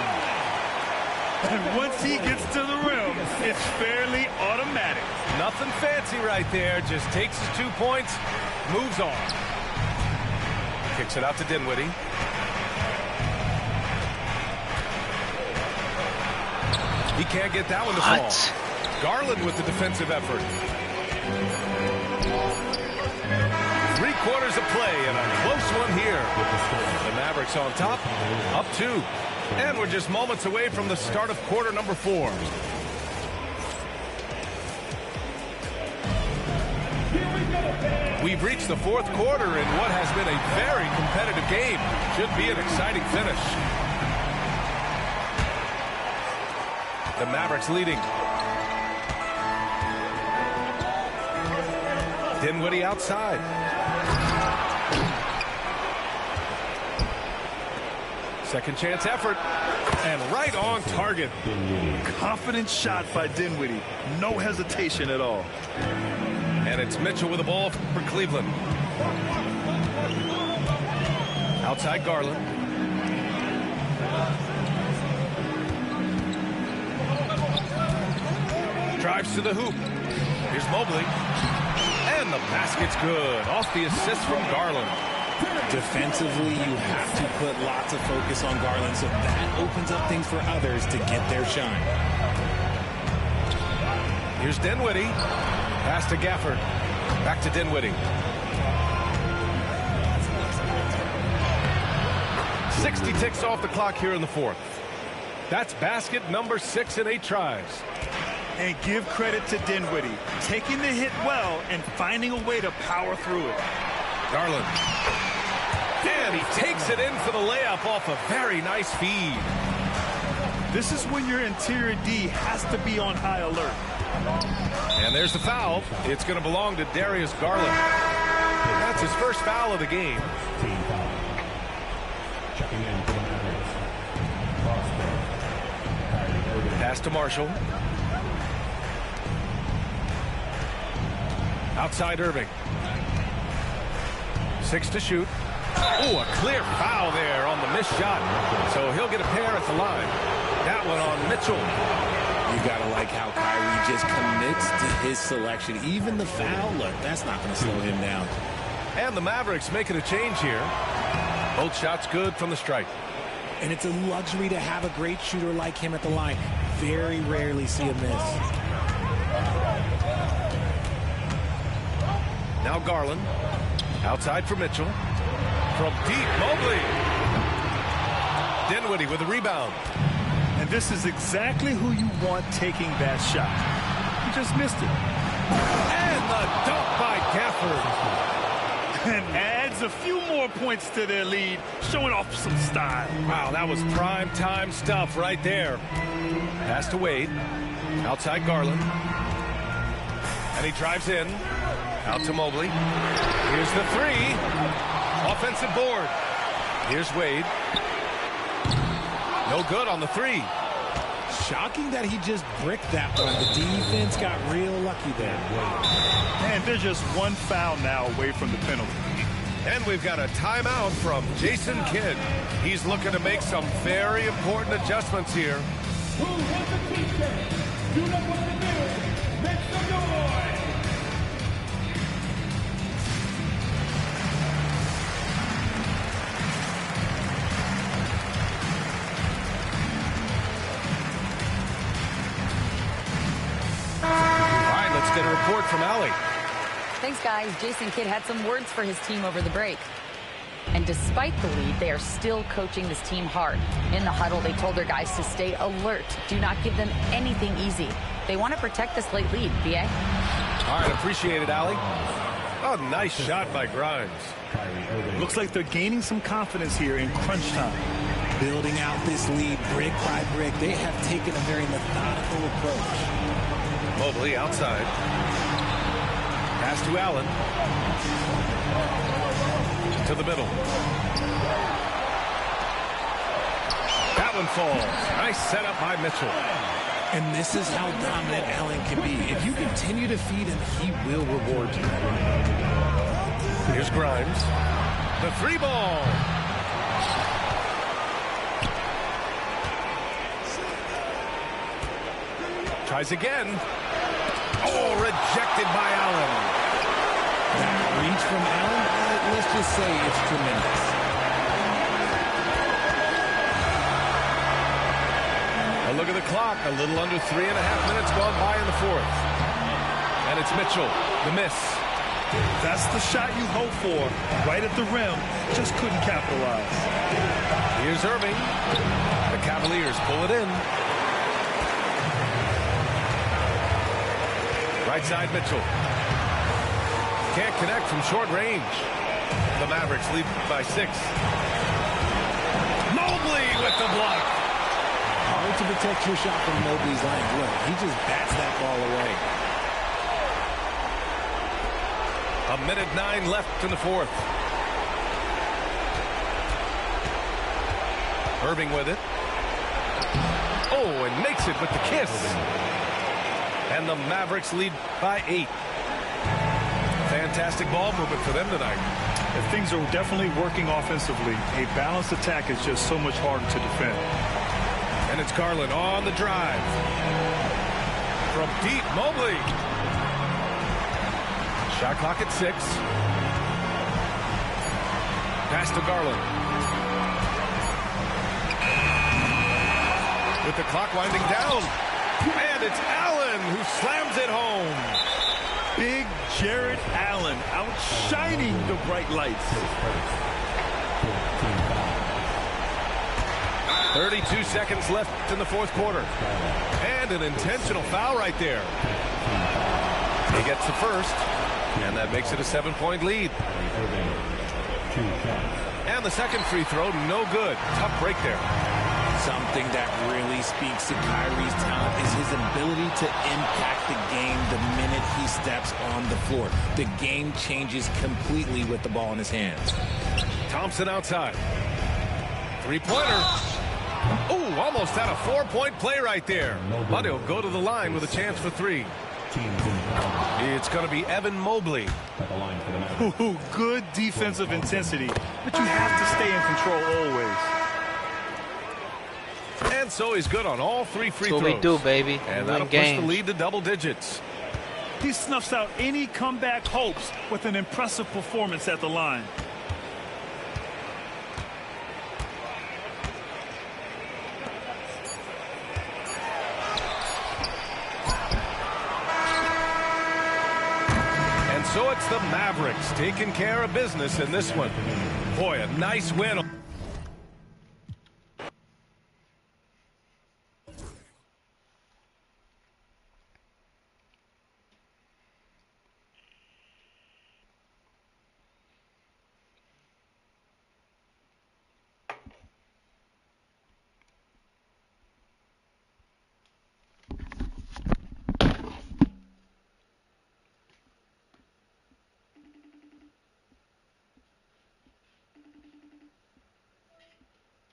And once he gets to the rim, it's fairly automatic. Nothing fancy right there. Just takes his 2 points, moves on. Kicks it out to Dinwiddie. He can't get that one to fall. Garland with the defensive effort. 3 quarters of play and a close one here. The Mavericks on top, up 2. And we're just moments away from the start of quarter number 4. We've reached the fourth quarter in what has been a very competitive game. Should be an exciting finish. The Mavericks leading. Dinwiddie outside. Second chance effort. And right on target. Confident shot by Dinwiddie. No hesitation at all. And it's Mitchell with the ball for Cleveland. Outside Garland. Drives to the hoop. Here's Mobley. And the basket's good. Off the assist from Garland. Defensively, you have to put lots of focus on Garland, so that opens up things for others to get their shine. Here's Dinwiddie. Pass to Gafford. Back to Dinwiddie. 60 ticks off the clock here in the fourth. That's basket number 6 in 8 tries. And give credit to Dinwiddie, taking the hit well and finding a way to power through it. Garland. And he takes it in for the layup off a very nice feed. This is when your interior D has to be on high alert. And there's the foul. It's going to belong to Darius Garland. That's his first foul of the game. Pass to Marshall. Outside Irving. 6 to shoot. Oh, a clear foul there on the missed shot. So he'll get a pair at the line. That one on Mitchell. You got to like how Kyrie just commits to his selection. Even the foul, look, that's not going to slow him down. And the Mavericks making a change here. Both shots good from the stripe. And it's a luxury to have a great shooter like him at the line. Very rarely see a miss. Now Garland. Outside for Mitchell. From deep, Mobley. Dinwiddie with a rebound. And this is exactly who you want taking that shot. He just missed it. And the dunk by Gafford. And adds a few more points to their lead, showing off some style. Wow, that was prime time stuff right there. Pass to Wade. Outside Garland. And he drives in. Out to Mobley. Here's the 3. Offensive board. Here's Wade. No good on the 3. Shocking that he just bricked that one. The defense got real lucky there. And they're just one foul now away from the penalty. And we've got a timeout from Jason Kidd. He's looking to make some very important adjustments here. Who wants a t-shirt? You know what to do. Make some noise. All right, let's get a report from Allie. Thanks, guys. Jason Kidd had some words for his team over the break. And despite the lead, they are still coaching this team hard. In the huddle, they told their guys to stay alert. Do not give them anything easy. They want to protect this late lead, BA. All right, appreciate it, Allie. Oh, nice shot by Grimes. Looks like they're gaining some confidence here in crunch time. Building out this lead brick by brick. They have taken a very methodical approach. Mobley outside. Pass to Allen. To the middle. That one falls. Nice setup by Mitchell. And this is how dominant Allen can be. If you continue to feed him, he will reward you. Here's Grimes. The three ball. Tries again. Oh, rejected by Allen. That reach from Allen, let's just say it's tremendous. A look at the clock. A little under 3.5 minutes gone by in the fourth. And it's Mitchell. The miss. That's the shot you hope for. Right at the rim. Just couldn't capitalize. Here's Irving. The Cavaliers pull it in. Right side Mitchell. Can't connect from short range. The Mavericks lead by 6. Mobley with the block. Hard to protect your shot from Mobley's line. Look, he just bats that ball away. 1:09 left in the fourth. Irving with it. Oh, and makes it with the kiss. And the Mavericks lead by 8. Fantastic ball movement for them tonight. And things are definitely working offensively. A balanced attack is just so much harder to defend. And it's Garland on the drive. From deep, Mobley. Shot clock at 6. Pass to Garland. With the clock winding down. And it's Allen who slams it home. Big Jared Allen outshining the bright lights. 32 seconds left in the fourth quarter. And an intentional foul right there. He gets the first, and that makes it a 7-point lead. And the second free throw, no good. Tough break there. Something that really speaks to Kyrie's talent is his ability to impact the game the minute he steps on the floor. The game changes completely with the ball in his hands. Thompson outside. Three-pointer. Oh, almost had a 4-point play right there. But he'll go to the line with a chance for 3. It's going to be Evan Mobley. Ooh, good defensive intensity, but you have to stay in control always. And so he's good on all 3 free throws. That's what we do, baby. And Win that'll games. push the lead to double digits. He snuffs out any comeback hopes with an impressive performance at the line. And so it's the Mavericks taking care of business in this one. Boy, a nice win.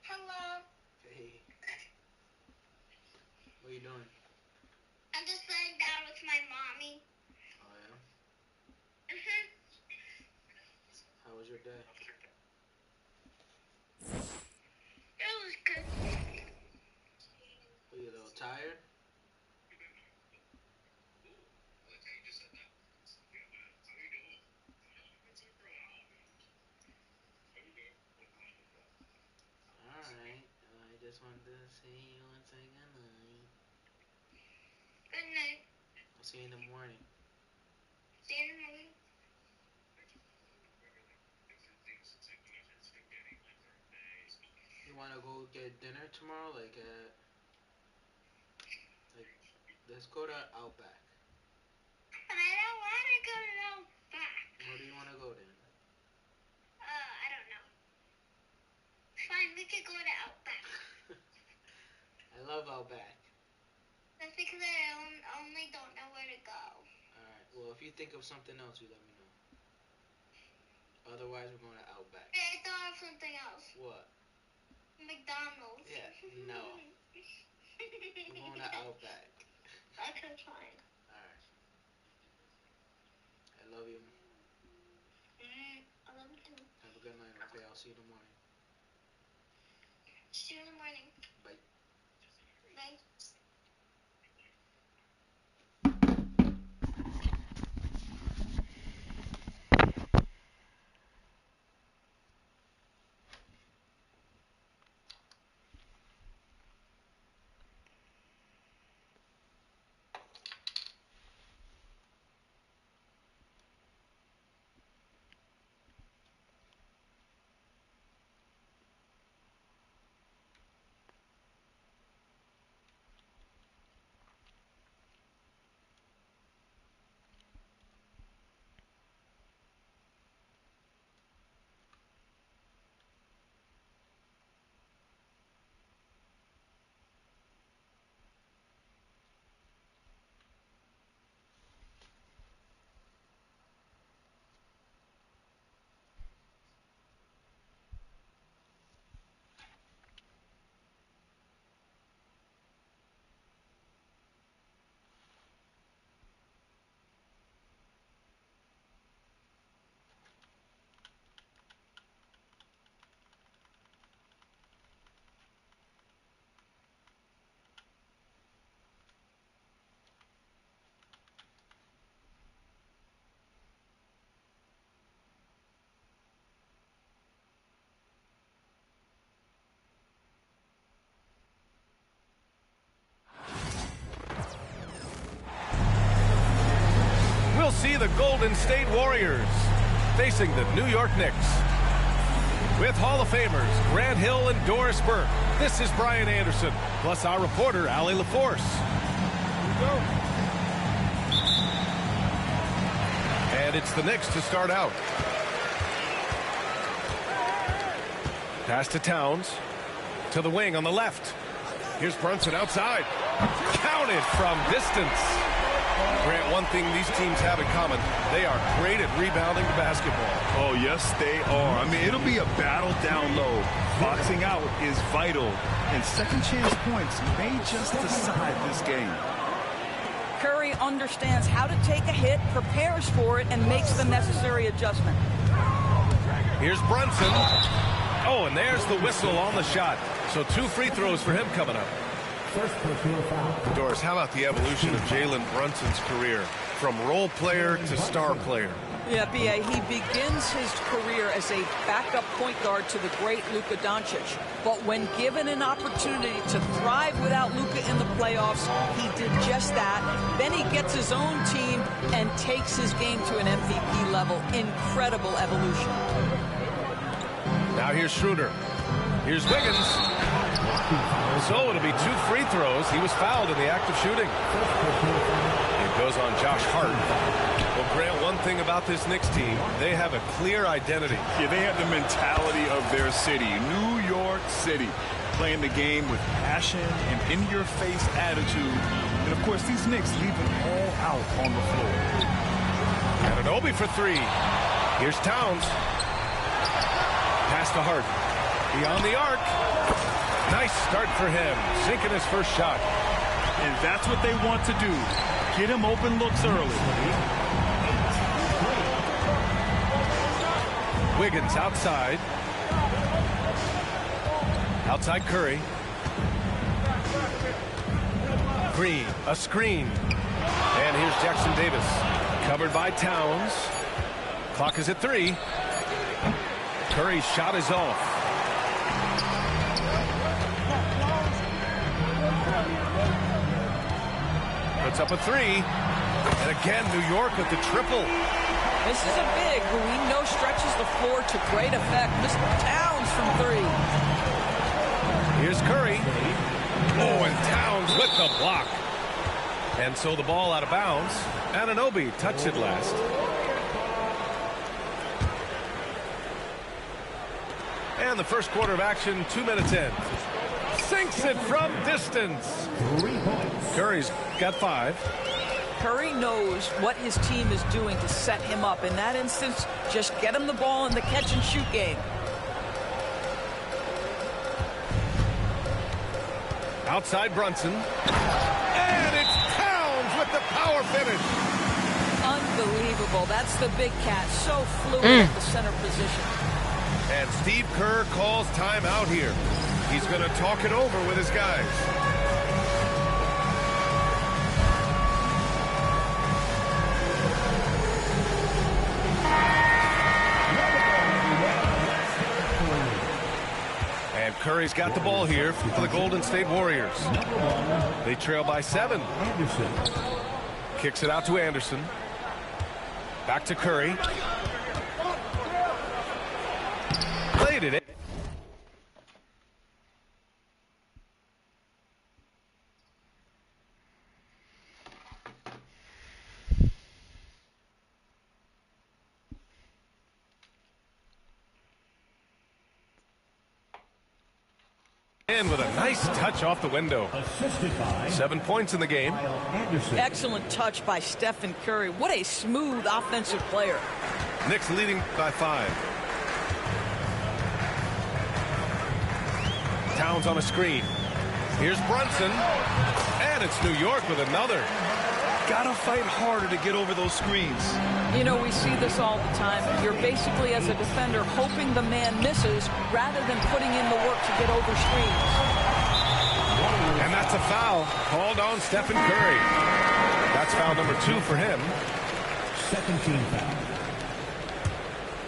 Hello. Hey. What are you doing? I'm just laying down with my mommy. Oh, yeah? How was your day? It was good. Are you a little tired? Alright. I just wanted to see you and say goodnight. Good night. I'll see you in the morning. See you in the morning. want to go get dinner tomorrow? Like, let's go to Outback. But I don't want to go to Outback. Where do you want to go then? I don't know. Fine, we could go to Outback. I love Outback. That's because I only don't know where to go. Alright, well, if you think of something else, you let me know. Otherwise, we're going to Outback. I thought of something else. What? McDonald's. Yeah, no. We're going to Outback. Okay, fine. Alright. I love you. I love you too. Have a good night, okay? I'll see you in the morning. See you in the morning. Bye. Bye. We'll see the Golden State Warriors facing the New York Knicks. With Hall of Famers Grant Hill and Doris Burke, this is Brian Anderson, plus our reporter, Allie LaForce. Here we go. And it's the Knicks to start out. Pass to Towns. To the wing on the left. Here's Brunson outside. Counted from distance. Grant, one thing these teams have in common, they are great at rebounding the basketball. Oh, yes, they are. I mean, it'll be a battle down low. Boxing out is vital, and second chance points may just decide this game. Curry understands how to take a hit, prepares for it, and makes the necessary adjustment. Here's Brunson. Oh, and there's the whistle on the shot. So 2 free throws for him coming up. Doris, how about the evolution of Jalen Brunson's career from role player to star player? Yeah, B.A., he begins his career as a backup point guard to the great Luka Doncic. But when given an opportunity to thrive without Luka in the playoffs, he did just that. Then he gets his own team and takes his game to an MVP level. Incredible evolution. Now here's Schroeder. Here's Wiggins. So it'll be 2 free throws. He was fouled in the act of shooting. It goes on Josh Hart. Well, Grant, one thing about this Knicks team, they have a clear identity. Yeah, they have the mentality of their city, New York City, playing the game with passion and in-your-face attitude. And, of course, these Knicks leave it all out on the floor. Anunoby for 3. Here's Towns. Pass to Hart. Beyond the arc. Nice start for him. Sinking his first shot. And that's what they want to do. Get him open looks early. Wiggins outside. Outside Curry. Green, a screen. And here's Jackson Davis. Covered by Towns. Clock is at 3. Curry's shot is off. Puts up a 3. And again, New York with the triple. This is a big who we know stretches the floor to great effect. Mr. Towns from 3. the block. And so the ball out of bounds. Anunoby touched it last. And the first quarter of action, 2 minutes in. Sinks it from distance. Curry's got 5. Curry knows what his team is doing to set him up. In that instance, just get him the ball in the catch-and-shoot game. Outside Brunson. And it's Towns with the power finish. Unbelievable. That's the big cat. So fluid at the center position. And Steve Kerr calls timeout here. He's going to talk it over with his guys. And Curry's got the ball here for the Golden State Warriors. They trail by 7. Kicks it out to Anderson. Back to Curry. Played it. In with a nice touch off the window. 7 points in the game. Excellent touch by Stephen Curry. What a smooth offensive player. Knicks leading by 5. Towns on a screen. Here's Brunson. And it's New York with another. Gotta fight harder to get over those screens. You know, we see this all the time. You're basically, as a defender, hoping the man misses rather than putting in the work to get over screens. And that's a foul called on Stephen Curry. That's foul number 2 for him. Second team foul.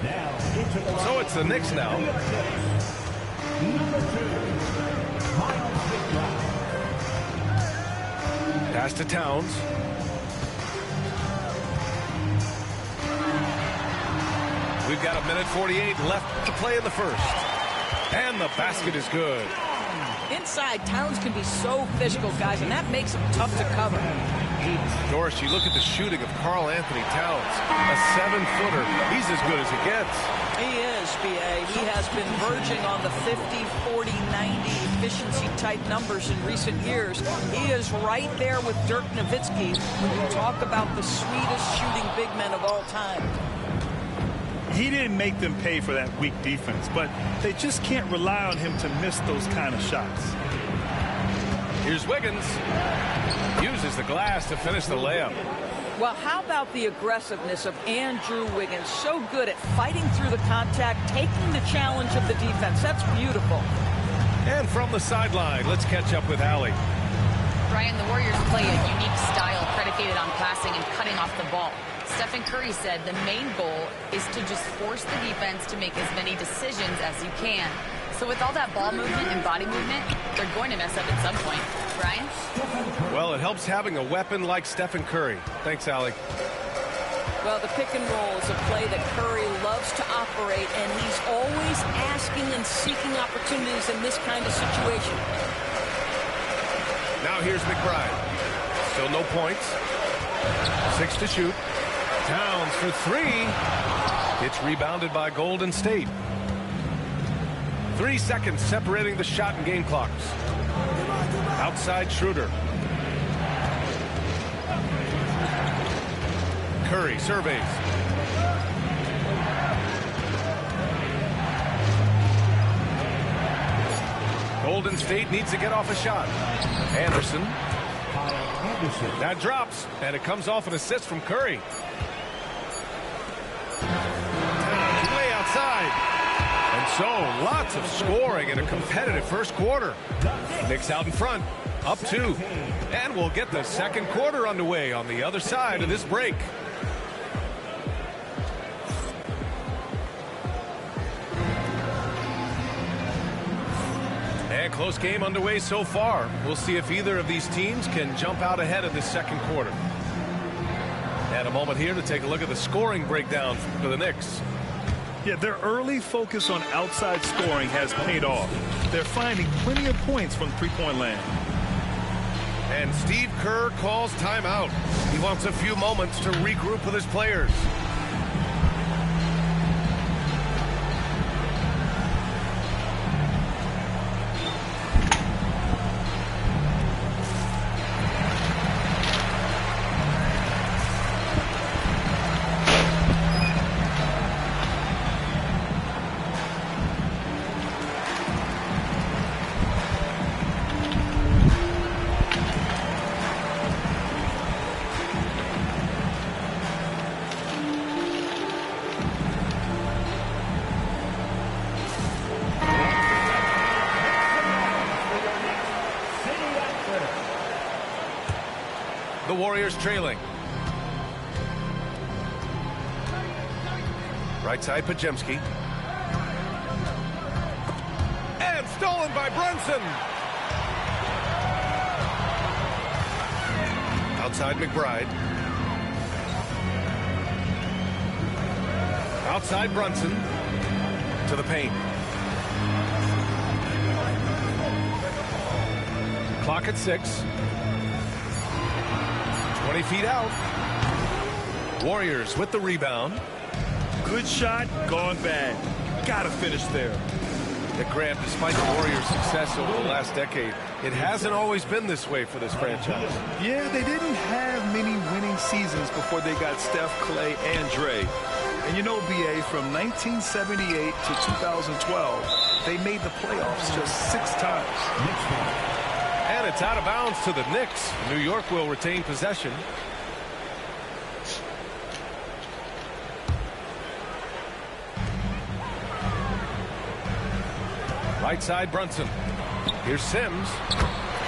Now, so it's the Knicks now. Number 2, Miles McBride. Pass to Towns. We've got 1:48 left to play in the first. And the basket is good. Inside, Towns can be so physical, guys, and that makes him tough to cover. Doris, you look at the shooting of Karl Anthony Towns. A 7-footer. He's as good as he gets. He is, B.A. He has been verging on the 50, 40, 90 efficiency type numbers in recent years. He is right there with Dirk Nowitzki when you talk about the sweetest shooting big men of all time. He didn't make them pay for that weak defense, but they just can't rely on him to miss those kind of shots. Here's Wiggins. Uses the glass to finish the layup. Well, how about the aggressiveness of Andrew Wiggins? So good at fighting through the contact, taking the challenge of the defense. That's beautiful. And from the sideline, let's catch up with Allie. Brian, the Warriors play a unique style predicated on passing and cutting off the ball. Stephen Curry said the main goal is to just force the defense to make as many decisions as you can. So with all that ball movement and body movement, they're going to mess up at some point. Brian? Well, it helps having a weapon like Stephen Curry. Thanks, Allie. Well, the pick and roll is a play that Curry loves to operate, and he's always asking and seeking opportunities in this kind of situation. Now here's McBride. Still no points. 6 to shoot. Towns for 3. It's rebounded by Golden State. 3 seconds separating the shot and game clocks. Outside Schroeder. Curry surveys. Golden State needs to get off a shot. Anderson. That drops, and it comes off an assist from Curry. Way outside. And so, lots of scoring in a competitive first quarter. Knicks out in front, up 2. And we'll get the second quarter underway on the other side of this break. And close game underway so far. We'll see if either of these teams can jump out ahead of this second quarter. And a moment here to take a look at the scoring breakdown for the Knicks. Yeah, their early focus on outside scoring has paid off. They're finding plenty of points from three-point land. And Steve Kerr calls timeout. He wants a few moments to regroup with his players. The Warriors trailing. Right side, Pajemski. And stolen by Brunson. Outside, McBride. Outside, Brunson. To the paint. Clock at 6. 20 feet out. Warriors with the rebound. Good shot, gone bad. Gotta finish there. Grant, despite the Warriors' success over the last decade, it hasn't always been this way for this franchise. Yeah, they didn't have many winning seasons before they got Steph, Clay, and Dre. And you know, BA, from 1978 to 2012, they made the playoffs just 6 times. And it's out of bounds to the Knicks. New York will retain possession. Right side, Brunson. Here's Sims.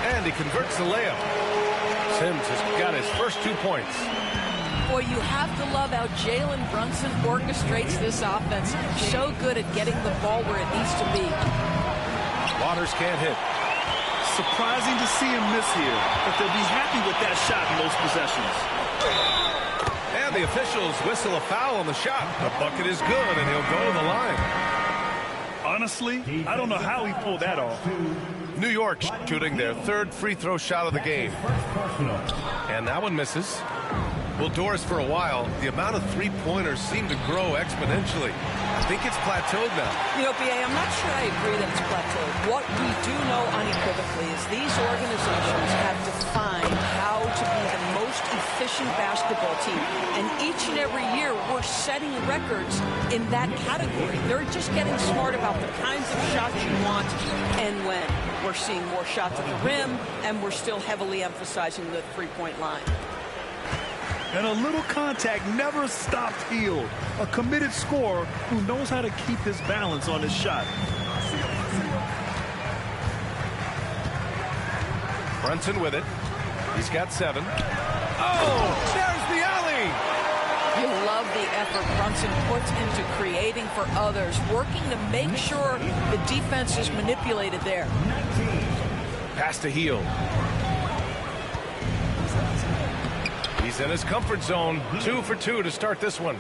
And he converts the layup. Sims has got his first 2 points. Boy, you have to love how Jalen Brunson orchestrates this offense. So good at getting the ball where it needs to be. Waters can't hit. Surprising to see him miss here, but they'll be happy with that shot in those possessions. And the officials whistle a foul on the shot. The bucket is good, and he'll go to the line. Honestly, I don't know how he pulled that off. New York shooting their 3rd free throw shot of the game. And that one misses. Well, Doris, for a while, the amount of three-pointers seemed to grow exponentially. I think it's plateaued now. You know, BA, I'm not sure I agree that it's plateaued. What we do know unequivocally is these organizations have defined how to be the most efficient basketball team. And each and every year, we're setting records in that category. They're just getting smart about the kinds of shots you want and when. We're seeing more shots at the rim, and we're still heavily emphasizing the three-point line. And a little contact never stopped Hield. A committed scorer who knows how to keep his balance on his shot. Brunson with it. He's got 7. Oh, there's the alley. You love the effort Brunson puts into creating for others, working to make sure the defense is manipulated there. Pass to Hield. He's in his comfort zone. 2 for 2 to start this one.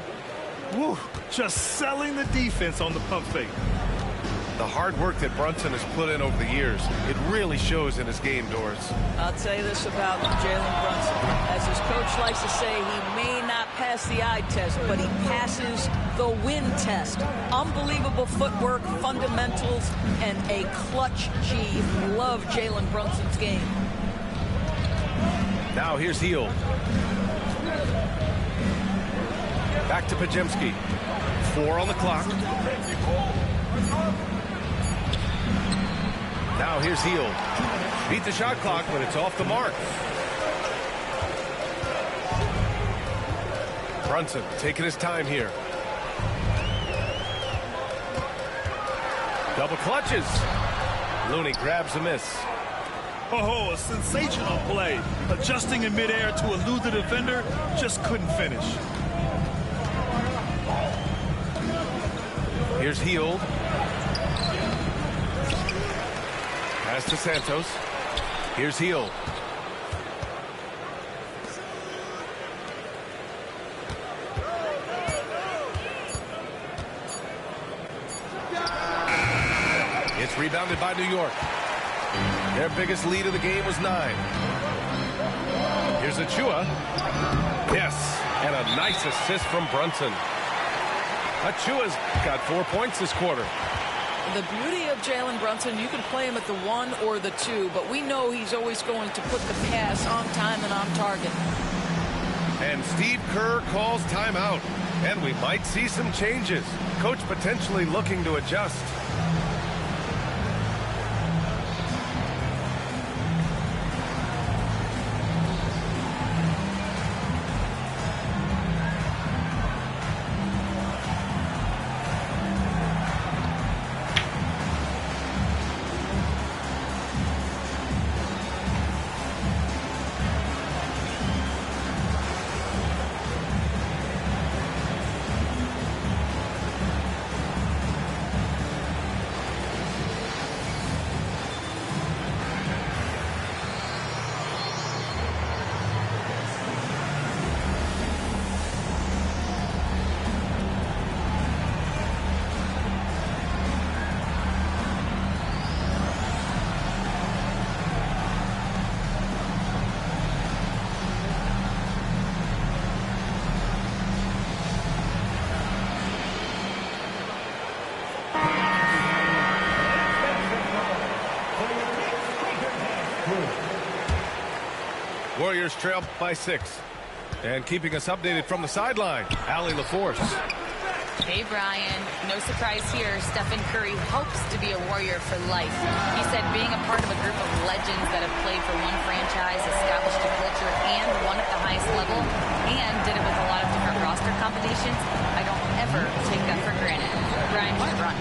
Woo, just selling the defense on the pump fake. The hard work that Brunson has put in over the years, it really shows in his game, Doris. I'll tell you this about Jalen Brunson. As his coach likes to say, he may not pass the eye test, but he passes the win test. Unbelievable footwork, fundamentals, and a clutch G. Love Jalen Brunson's game. Now here's Hield. Back to Pajemski. 4 on the clock. Now here's Hield. Beat the shot clock, but it's off the mark. Brunson taking his time here. Double clutches. Looney grabs a miss. Oh, a sensational play. Adjusting in midair to elude the defender, just couldn't finish. Here's Hield. Pass to Santos. Here's Hield. It's rebounded by New York. Their biggest lead of the game was 9. Here's Achua. Yes, and a nice assist from Brunson. Achua's got 4 points this quarter. The beauty of Jalen Brunson, you can play him at the 1 or the 2, but we know he's always going to put the pass on time and on target. And Steve Kerr calls timeout. And we might see some changes. Coach potentially looking to adjust. Warriors trail by 6. And keeping us updated from the sideline, Allie LaForce. Hey, Brian. No surprise here. Stephen Curry hopes to be a Warrior for life. He said being a part of a group of legends that have played for one franchise, established a culture, and won at the highest level, and did it with a lot of different roster combinations, I don't ever take that for granted. Brian, what run.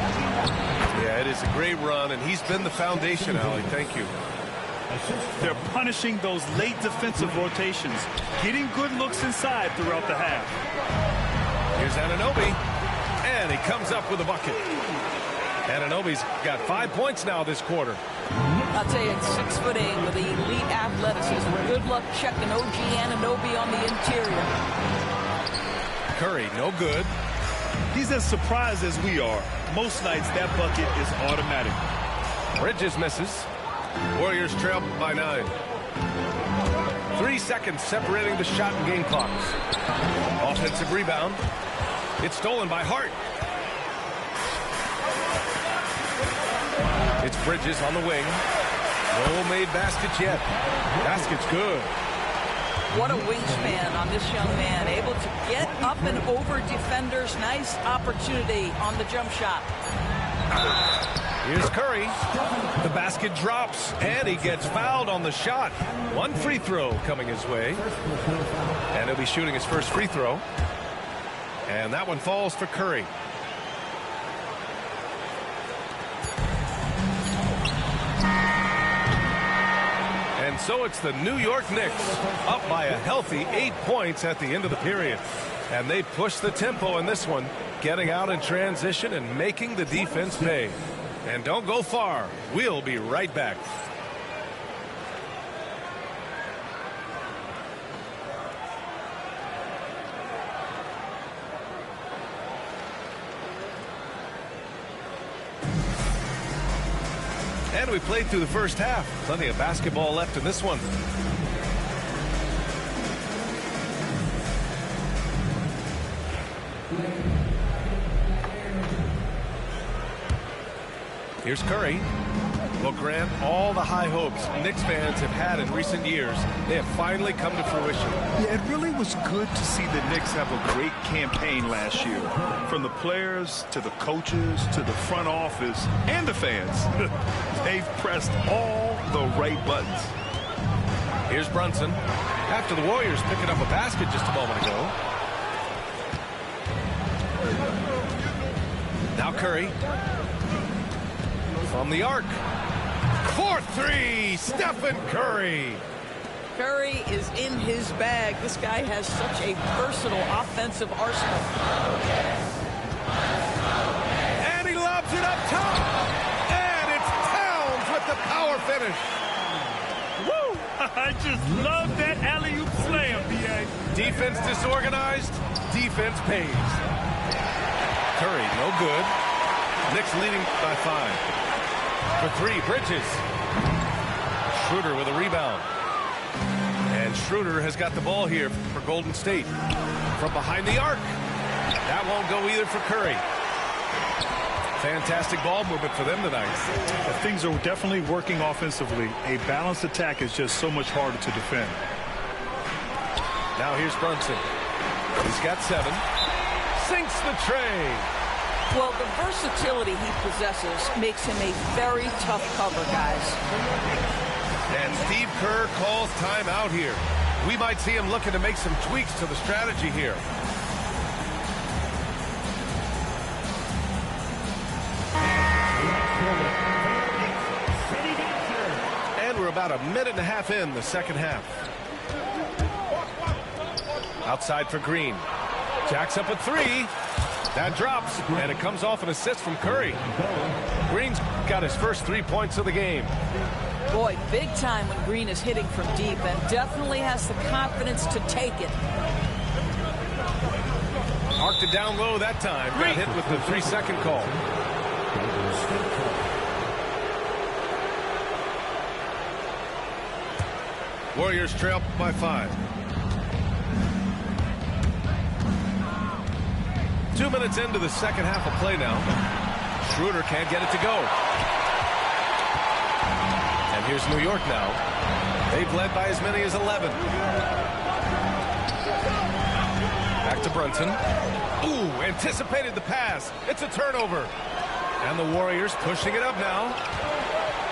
Yeah, it is a great run, and he's been the foundation, Allie. Thank you. They're punishing those late defensive rotations, getting good looks inside throughout the half. Here's Anunoby, and he comes up with a bucket. Anunoby's got 5 points now this quarter. I'll tell you, it's 6'8" with elite athleticism. Good luck checking OG Anunoby on the interior. Curry, no good. He's as surprised as we are. Most nights, that bucket is automatic. Bridges misses. Warriors trail by 9. 3 seconds separating the shot and game clocks. Offensive rebound. It's stolen by Hart. It's Bridges on the wing. No made baskets yet. Basket's good. What a wingspan on this young man. Able to get up and over defenders. Nice opportunity on the jump shot. Here's Curry. The basket drops, and he gets fouled on the shot. 1 free throw coming his way. And he'll be shooting his first free throw. And that one falls for Curry. And so it's the New York Knicks up by a healthy 8 points at the end of the period. And they push the tempo in this one, getting out in transition and making the defense pay. And don't go far. We'll be right back. And we played through the first half. Plenty of basketball left in this one. Here's Curry. Will grant all the high hopes Knicks fans have had in recent years. They have finally come to fruition. Yeah, it really was good to see the Knicks have a great campaign last year. From the players to the coaches to the front office and the fans. They've pressed all the right buttons. Here's Brunson. After the Warriors picking up a basket just a moment ago. Now Curry. From the arc. 4-3, Stephen Curry. Curry is in his bag. This guy has such a versatile offensive arsenal. And he lobs it up top. And it's Towns with the power finish. Woo! I just love that alley-oop slam, B.A. Defense disorganized. Defense pays. Curry, no good. Knicks leading by 5. For 3, Bridges. Schroeder with a rebound. And And Schroeder has got the ball here for Golden State. From behind the arc. That won't go either for Curry. Fantastic ball movement for them tonight. Things are definitely working offensively. A balanced attack is just so much harder to defend. Now here's Brunson. He's got 7. Sinks the tray. Well, the versatility he possesses makes him a very tough cover, guys. And Steve Kerr calls timeout here. We might see him looking to make some tweaks to the strategy here. And we're about a minute and a half in the second half. Outside for Green. Jacks up a 3. That drops, and it comes off an assist from Curry. Green's got his first 3 points of the game. Boy, big time when Green is hitting from deep, and definitely has the confidence to take it. Marked it down low that time. Got hit with the 3-second call. Warriors trail by 5. 2 minutes into the second half of play now. Schroeder can't get it to go. And here's New York now. They've led by as many as 11. Back to Brunson. Ooh, anticipated the pass. It's a turnover. And the Warriors pushing it up now.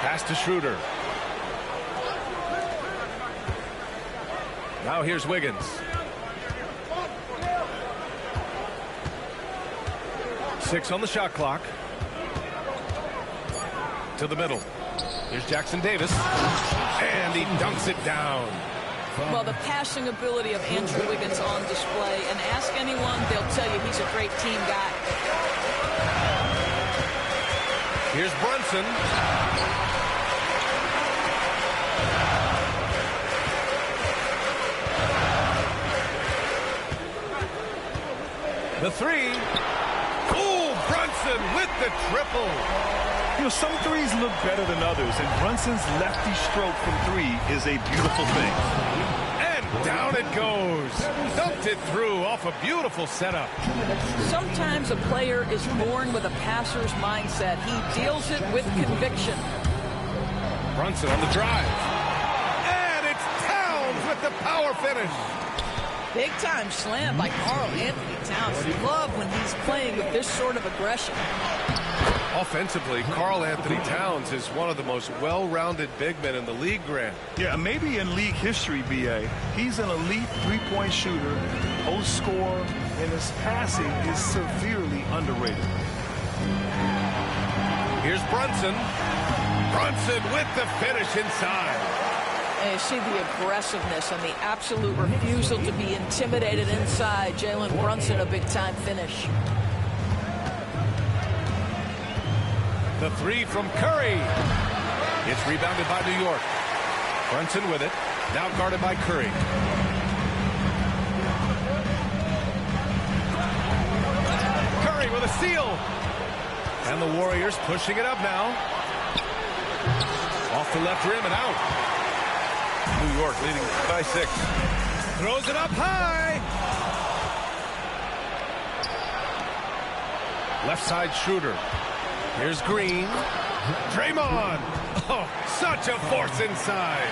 Pass to Schroeder. Now here's Wiggins. 6 on the shot clock. To the middle. Here's Jackson Davis. And he dunks it down. Well, the passing ability of Andrew Wiggins on display. And ask anyone, they'll tell you he's a great team guy. Here's Brunson. The 3. Ooh, Brunson with the triple. You know, some threes look better than others, and Brunson's lefty stroke from 3 is a beautiful thing. And down it goes. Dumped it through off a beautiful setup. Sometimes a player is born with a passer's mindset. He deals it with conviction. Brunson on the drive. And it's Towns with the power finish. Big time slam by Karl Anthony Towns. Love when he's playing with this sort of aggression. Offensively, Karl Anthony Towns is one of the most well-rounded big men in the league, Grant. Yeah, maybe in league history, B.A. He's an elite three-point shooter, post scorer, and his passing is severely underrated. Here's Brunson. Brunson with the finish inside. And you see the aggressiveness and the absolute refusal to be intimidated inside. Jalen Brunson, a big-time finish. The 3 from Curry. It's rebounded by New York. Brunson with it. Now guarded by Curry. Curry with a steal. And the Warriors pushing it up now. Off the left rim and out. New York leading by 6. Throws it up high. Left side Schroeder. Here's Green. Draymond. Oh, such a force inside.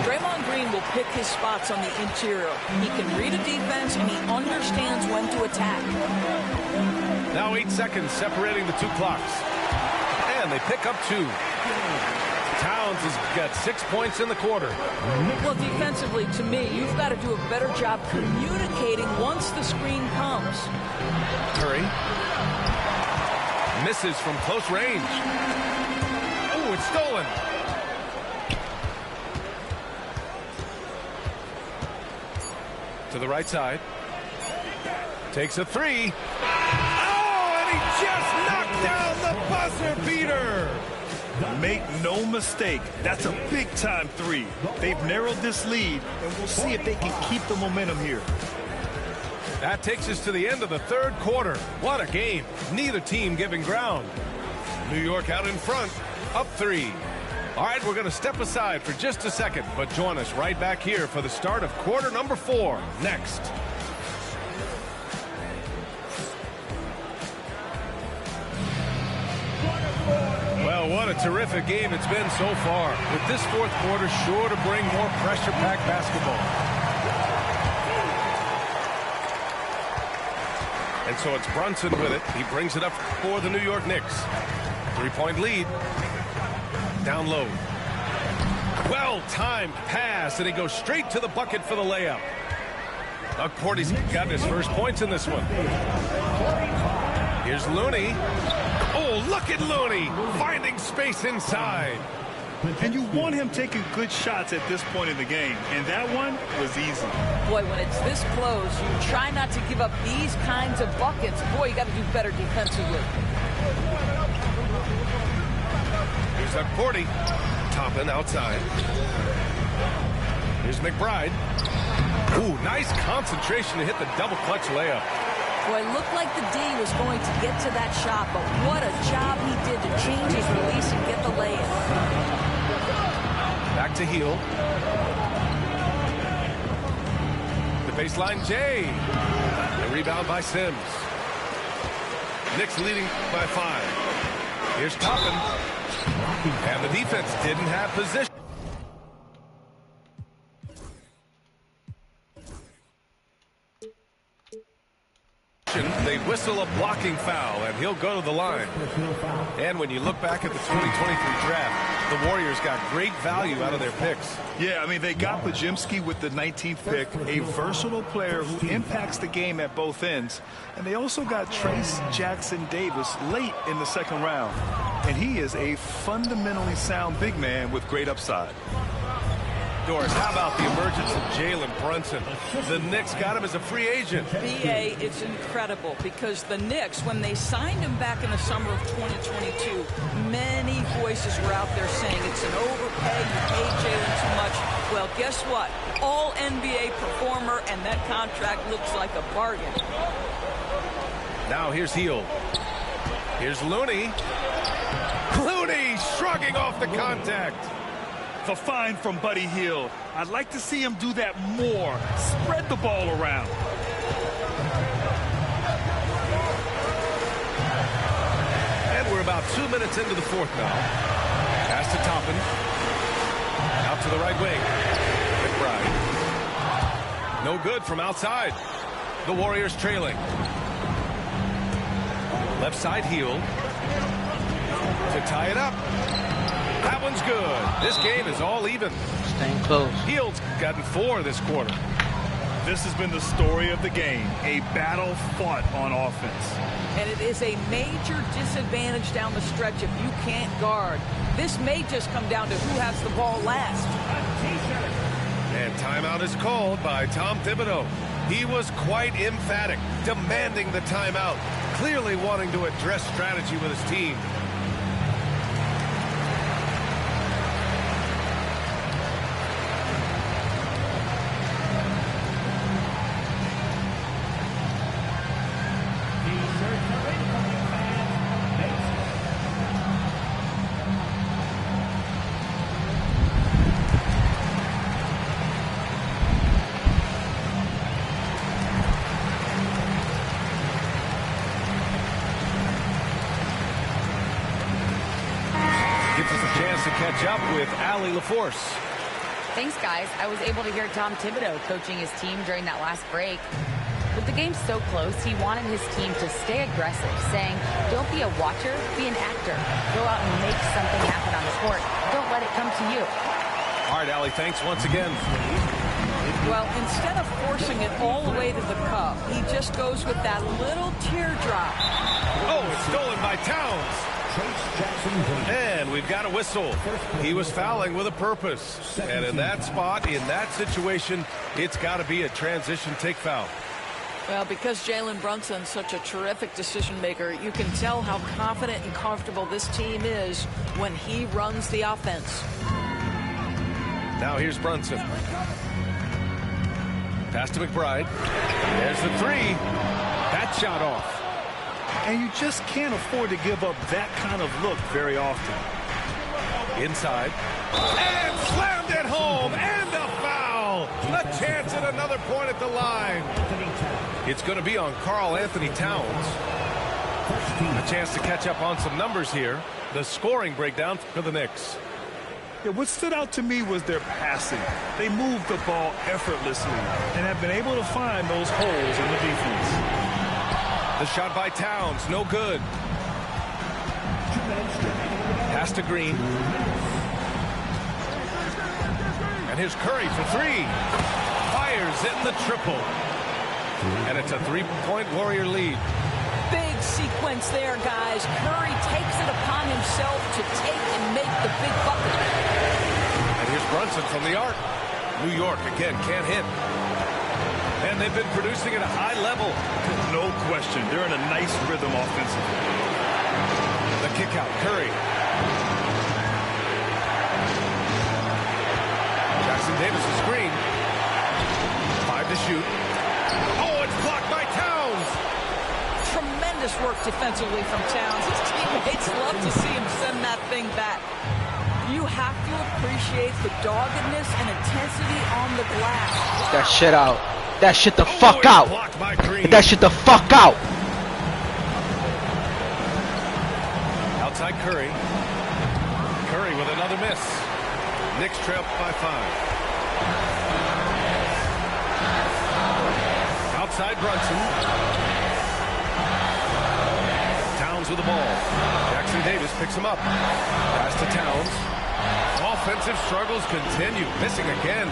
Draymond Green will pick his spots on the interior. He can read a defense, and he understands when to attack. Now 8 seconds separating the 2 clocks. And they pick up 2. Towns has got 6 points in the quarter. Well, defensively, to me, you've got to do a better job communicating once the screen comes. Curry. Misses from close range. Ooh, it's stolen. To the right side. Takes a 3. Oh, and he just knocked down the buzzer beater. Make no mistake, that's a big-time 3. They've narrowed this lead, and we'll see if they can keep the momentum here. That takes us to the end of the third quarter. What a game. Neither team giving ground. New York out in front, up 3. All right, we're going to step aside for just a second, but join us right back here for the start of quarter number 4 next. Well, what a terrific game it's been so far, with this fourth quarter sure to bring more pressure-packed basketball. And so it's Brunson with it. He brings it up for the New York Knicks. 3-point lead. Down low. Well-timed pass, and he goes straight to the bucket for the layup. Porty's got his first points in this one. Here's Looney. Oh, look at Looney finding space inside. And you want him taking good shots at this point in the game, and that one was easy. Boy, when it's this close, you try not to give up these kinds of buckets. Boy, you got to do better defensively. Here's Porty. Toppin outside. Here's McBride. Ooh, nice concentration to hit the double clutch layup. Boy, it looked like the D was going to get to that shot, but what a job he did to change his release and get the layup. Back to Heel. The baseline, Jay. The rebound by Sims. Knicks leading by 5. Here's Toppin. And the defense didn't have position. They whistle a blocking foul, and he'll go to the line. And when you look back at the 2023 draft, the Warriors got great value out of their picks. Yeah, I mean, they got Pajimski with the 19th pick, a versatile player who impacts the game at both ends. And they also got Trace Jackson Davis late in the second round. And he is a fundamentally sound big man with great upside. Doris, how about the emergence of Jalen Brunson? The Knicks got him as a free agent. B.A., it's incredible because the Knicks, when they signed him back in the summer of 2022, many voices were out there saying it's an overpay, you paid Jalen too much. Well, guess what? All NBA performer, and that contract looks like a bargain. Now here's Heel. Here's Looney. Looney shrugging off the contact. The find from Buddy Hield. I'd like to see him do that more. Spread the ball around. And we're about 2 minutes into the fourth now. Pass to Toppin. Out to the right wing. McBride. No good from outside. The Warriors trailing. Left side Hield. To tie it up. That one's good. This game is all even. Staying close. Hield's gotten 4 this quarter. This has been the story of the game. A battle fought on offense. And it is a major disadvantage down the stretch if you can't guard. This may just come down to who has the ball last. And timeout is called by Tom Thibodeau. He was quite emphatic, demanding the timeout, clearly wanting to address strategy with his team. Up with Allie LaForce. Thanks, guys. I was able to hear Tom Thibodeau coaching his team during that last break. With the game so close, he wanted his team to stay aggressive, saying, don't be a watcher, be an actor. Go out and make something happen on the court. Don't let it come to you. All right, Allie, thanks once again. Well, instead of forcing it all the way to the cup, he just goes with that little teardrop. Oh, it's stolen by Towns. And we've got a whistle. He was fouling with a purpose. And in that spot, in that situation, it's got to be a transition take foul. Well, because Jalen Brunson's such a terrific decision maker, you can tell how confident and comfortable this team is when he runs the offense. Now here's Brunson. Pass to McBride. There's the 3. That shot off. And you just can't afford to give up that kind of look very often. Inside. And slammed it home. And a foul. A chance at another point at the line. It's going to be on Karl Anthony Towns. A chance to catch up on some numbers here. The scoring breakdown for the Knicks. Yeah, what stood out to me was their passing. They moved the ball effortlessly and have been able to find those holes in the defense. The shot by Towns, no good. Pass to Green. And here's Curry for three. Fires in the triple. And it's a three-point Warrior lead. Big sequence there, guys. Curry takes it upon himself to take and make the big bucket. And here's Brunson from the arc. New York, again, can't hit. And they've been producing at a high level. No question. They're in a nice rhythm offensively. The kick out, Curry. Jackson Davis' screen. 5 to shoot. Oh, it's blocked by Towns. Tremendous work defensively from Towns. His teammates love to see him send that thing back. You have to appreciate the doggedness and intensity on the glass. Get that shit out. That shit the fuck out. Get that shit the fuck out. Outside Curry. Curry with another miss. Knicks trail by 5. Outside Brunson. Towns with the ball. Jackson Davis picks him up. Pass to Towns. Offensive struggles continue. Missing again.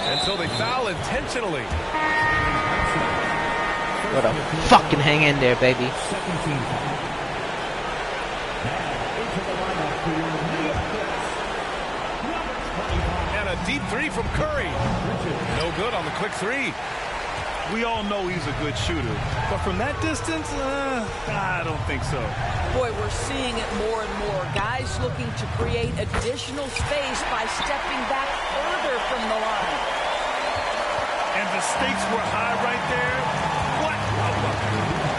And so they foul intentionally. What a fucking hang in there, baby. And a deep three from Curry. No good on the quick three. We all know he's a good shooter, but from that distance, I don't think so. Boy, we're seeing it more and more. Guys looking to create additional space by stepping back further from the line. And the stakes were high right there. What?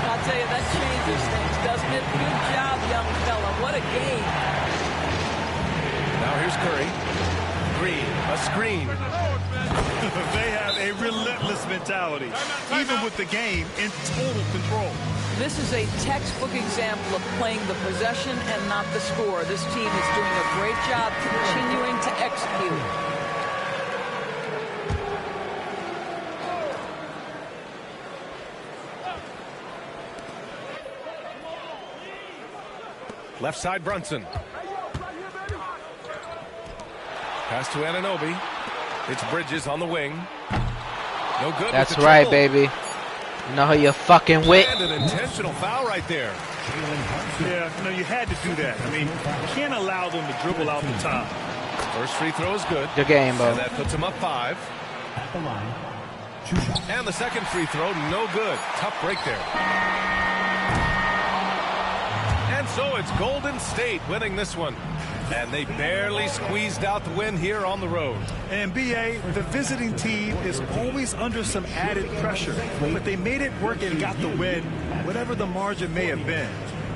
I'll tell you, that changes things, doesn't it? Good job, young fella. What a game. Now here's Curry. Green, a screen. They have a relentless mentality, even with the game in total control. This is a textbook example of playing the possession and not the score. This team is doing a great job continuing to execute. Left side Brunson. Pass to Anunoby. It's Bridges on the wing. No good. That's right, baby. You know how you fucking wit. And an intentional foul right there. Yeah, no, you had to do that. I mean, you can't allow them to dribble out the top. First free throw is good. Good game, bro. And that puts him up 5. At the line. And the second free throw, no good. Tough break there. And so it's Golden State winning this one. And they barely squeezed out the win here on the road. And BA, the visiting team is always under some added pressure, but they made it work and got the win, whatever the margin may have been.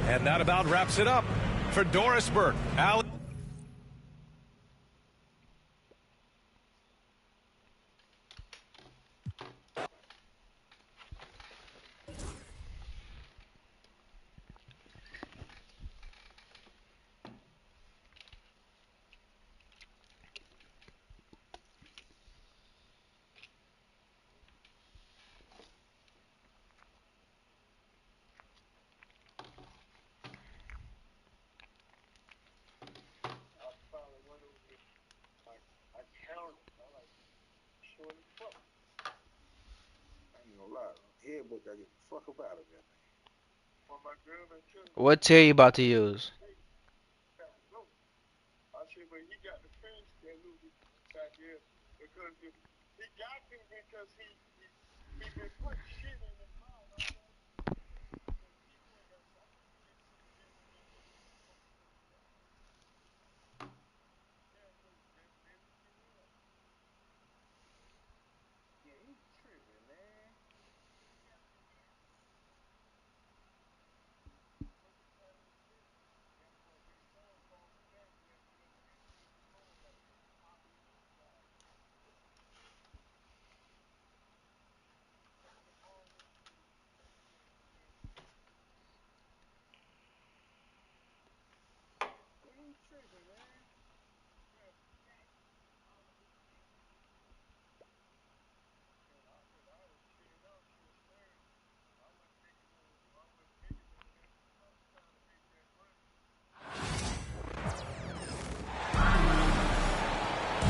And that about wraps it up for Doris Burke. What tier you about to use?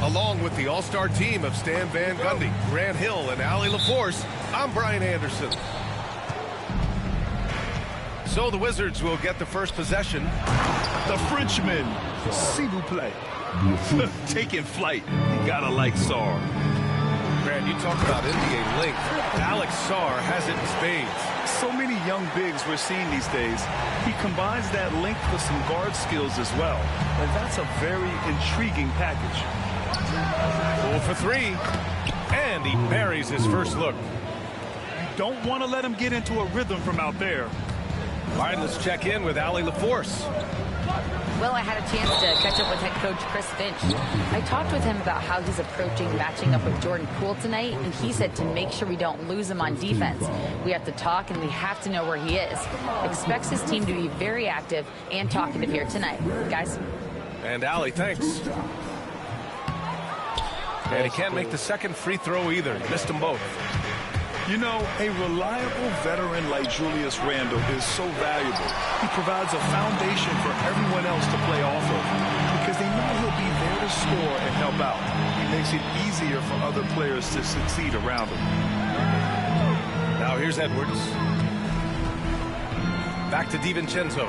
Along with the all-star team of Stan Van Gundy, Grant Hill, and Allie LaForce, I'm Brian Anderson. So the Wizards will get the first possession. The Frenchman, s'il vous plaît. Taking flight. You gotta like Sarr. Grant, you talk about NBA length. Alex Sarr has it in spades. So many young bigs we're seeing these days. He combines that length with some guard skills as well. And that's a very intriguing package. 4 for 3. And he buries his first look. You don't want to let him get into a rhythm from out there. All right, let's check in with Allie LaForce. Well, I had a chance to catch up with head coach Chris Finch. I talked with him about how he's approaching matching up with Jordan Poole tonight, and he said to make sure we don't lose him on defense. We have to talk, and we have to know where he is. Expects his team to be very active and talkative here tonight. Guys. And Allie, thanks. And he can't make the second free throw either. He missed them both. You know, a reliable veteran like Julius Randle is so valuable. He provides a foundation for everyone else to play off of because they know he'll be there to score and help out. He makes it easier for other players to succeed around him. Now here's Edwards. Back to DiVincenzo.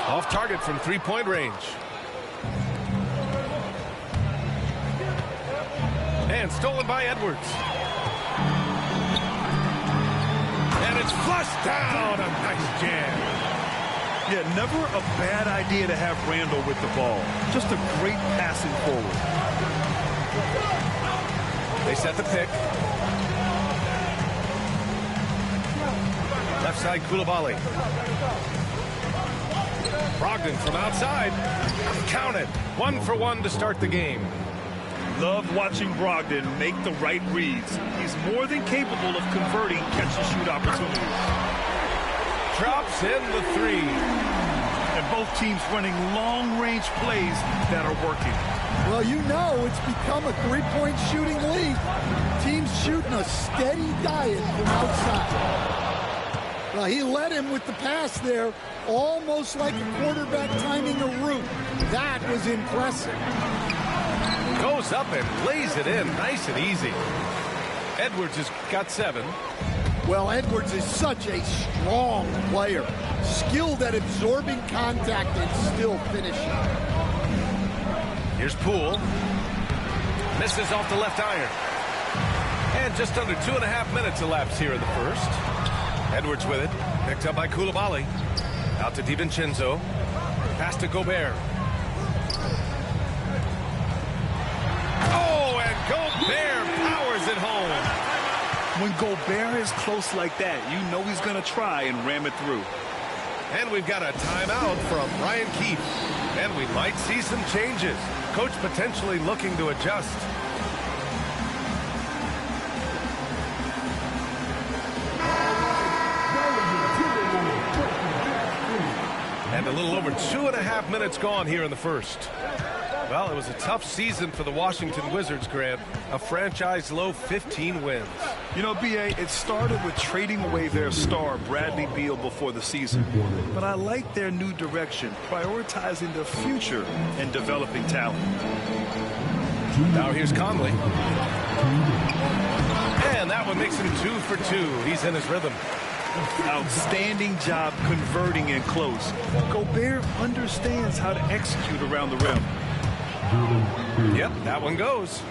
Off target from three-point range. And stolen by Edwards. And it's flushed down. A nice jam. Yeah, never a bad idea to have Randle with the ball. Just a great passing forward. They set the pick. Left side, Coulibaly. Brogdon from outside. Counted. 1 for 1 to start the game. Love watching Brogdon make the right reads. He's more than capable of converting catch-and-shoot opportunities. Drops in the 3. And both teams running long-range plays that are working. Well, you know it's become a three-point shooting league. Teams shooting a steady diet from outside. Well, he led him with the pass there, almost like a quarterback timing a route. That was impressive. Goes up and lays it in nice and easy. Edwards has got 7. Well, Edwards is such a strong player. Skilled at absorbing contact and still finishing. Here's Poole. Misses off the left iron. And just under 2.5 minutes elapsed here in the first. Edwards with it. Picked up by Coulibaly. Out to DiVincenzo. Pass to Gobert. Gobert powers it home. When Gobert is close like that, you know he's going to try and ram it through. And we've got a timeout from Brian Keefe. And we might see some changes. Coach potentially looking to adjust. And a little over 2.5 minutes gone here in the first. Well, it was a tough season for the Washington Wizards, Grant. A franchise-low 15 wins. You know, B.A., it started with trading away their star, Bradley Beal, before the season. But I like their new direction, prioritizing their future and developing talent. Now here's Conley. And that one makes him 2 for 2. He's in his rhythm. Outstanding job converting in close. Gobert understands how to execute around the rim. Yep, that one goes.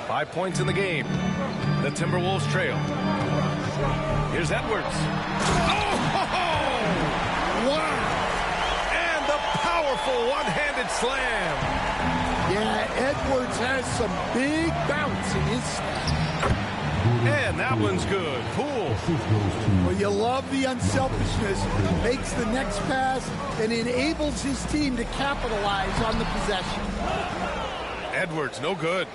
5 points in the game. The Timberwolves trail. Here's Edwards. Oh! Wow! And the powerful one-handed slam. Yeah, Edwards has some big bounce in his step. And that one's good. Poole. Well, you love the unselfishness. Makes the next pass and enables his team to capitalize on the possession. Edwards, no good.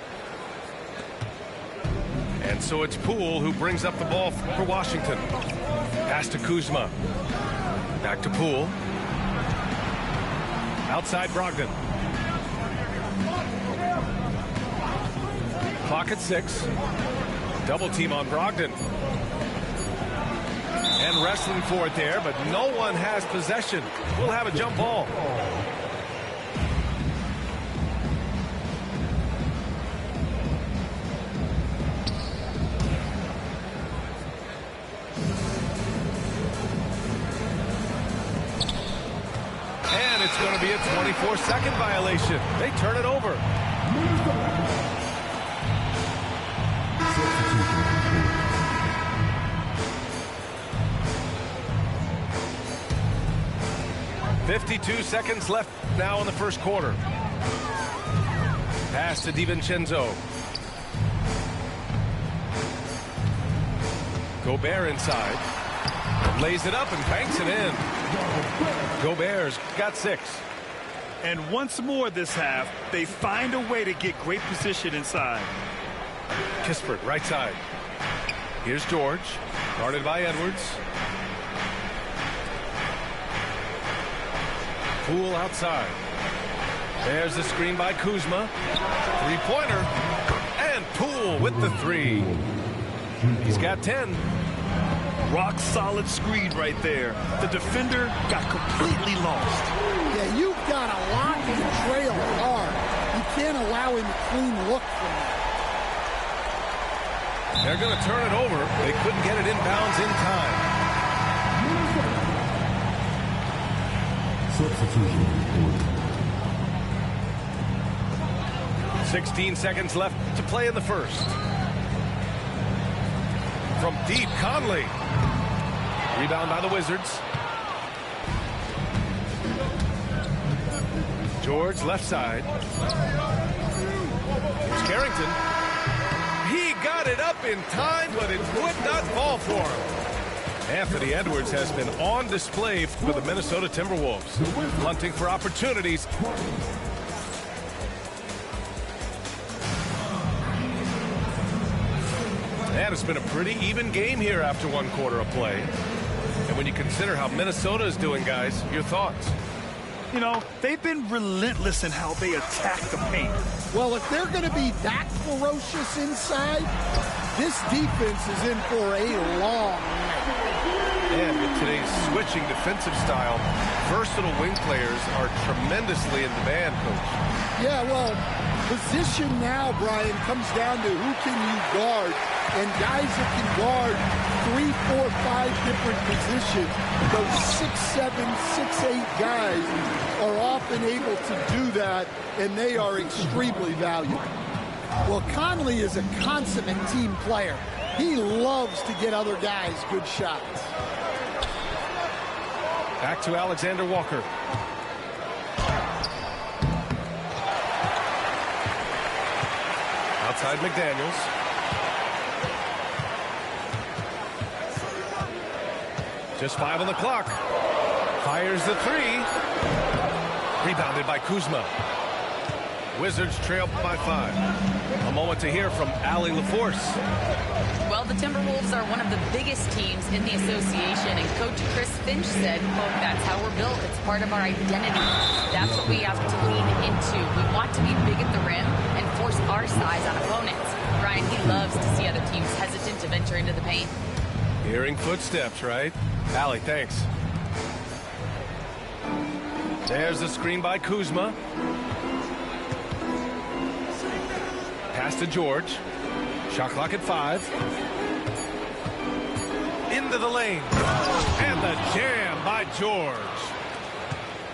And so it's Poole who brings up the ball for Washington. Pass to Kuzma. Back to Poole. Outside Brogdon. Clock at 6. Double team on Brogdon. And wrestling for it there, but no one has possession. We'll have a jump ball. going to be a 24-second violation. They turn it over. .52 seconds left now in the first quarter. Pass to DiVincenzo. Gobert inside. Lays it up and banks it in. Gobert's got 6. And once more this half, they find a way to get great position inside. Kispert, right side. Here's George, guarded by Edwards. Poole outside. There's the screen by Kuzma. Three-pointer. And Poole with the 3. He's got 10. Rock solid screen right there. The defender got completely lost. Yeah, you've got to lock and trail hard. You can't allow him a clean look from that. They're going to turn it over. They couldn't get it inbounds in time. 16 seconds left to play in the first. From deep, Conley. Rebound by the Wizards. George, left side. Here's Carrington. He got it up in time, but it would not fall for him. Anthony Edwards has been on display for the Minnesota Timberwolves, hunting for opportunities. And it's been a pretty even game here after one quarter of play. And when you consider how Minnesota is doing, guys, your thoughts? You know, they've been relentless in how they attack the paint. Well, if they're going to be that ferocious inside, this defense is in for a long night. And with today's switching defensive style, versatile wing players are tremendously in demand, Coach. Yeah, well, position now, Brian, comes down to who can you guard. And guys that can guard 3, 4, 5 different positions, those 6'7", 6'8" guys are often able to do that, and they are extremely valuable. Well, Conley is a consummate team player. He loves to get other guys good shots. Back to Alexander Walker. Outside McDaniels. Just 5 on the clock. Fires the 3. Rebounded by Kuzma. Wizards trail by 5. A moment to hear from Allie LaForce. Well, the Timberwolves are one of the biggest teams in the association, and Coach Chris Finch said, quote, "That's how we're built. It's part of our identity. That's what we have to lean into. We want to be big at the rim and force our size on opponents." Brian, he loves to see other teams hesitant to venture into the paint. Hearing footsteps, right? Allie, thanks. There's the screen by Kuzma. Pass to George. Shot clock at 5. Into the lane. And the jam by George.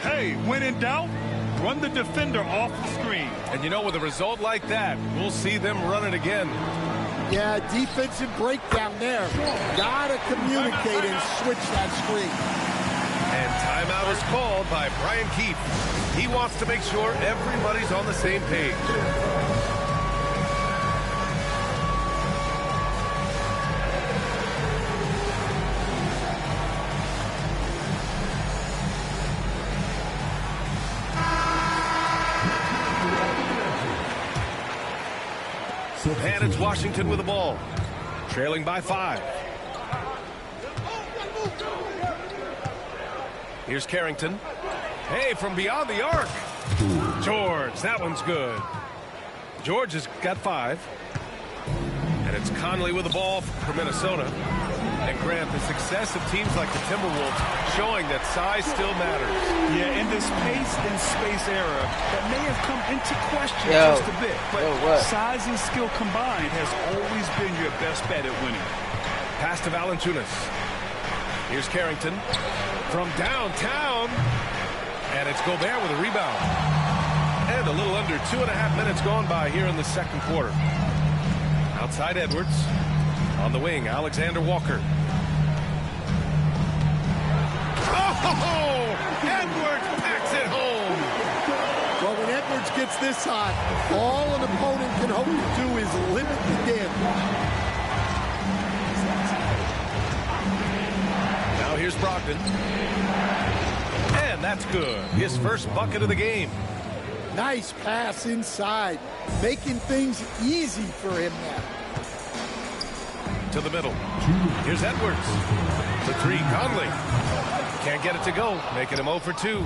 Hey, when in doubt, run the defender off the screen. And you know, with a result like that, we'll see them run it again. Yeah, defensive breakdown there. Gotta communicate and switch that screen. And timeout is called by Brian Keefe. He wants to make sure everybody's on the same page. And it's Washington with the ball, trailing by 5. Here's Carrington. Hey, from beyond the arc. George, that one's good. George has got 5. And it's Conley with the ball for Minnesota. And Grant, the success of teams like the Timberwolves showing that size still matters. Yeah, in this pace and space era, that may have come into question just a bit. But size and skill combined has always been your best bet at winning. Pass to Valanciunas. Here's Carrington from downtown. And And it's Gobert with a rebound. And a little under 2.5 minutes gone by here in the second quarter. Outside Edwards. On the wing, Alexander Walker. Oh! Edwards packs it home. Well, when Edwards gets this hot, all an opponent can hope to do is limit the damage. Now here's Brogdon. And that's good. His first bucket of the game. Nice pass inside, making things easy for him now. To the middle. Here's Edwards. The three, Conley. Can't get it to go, making him 0 for 2.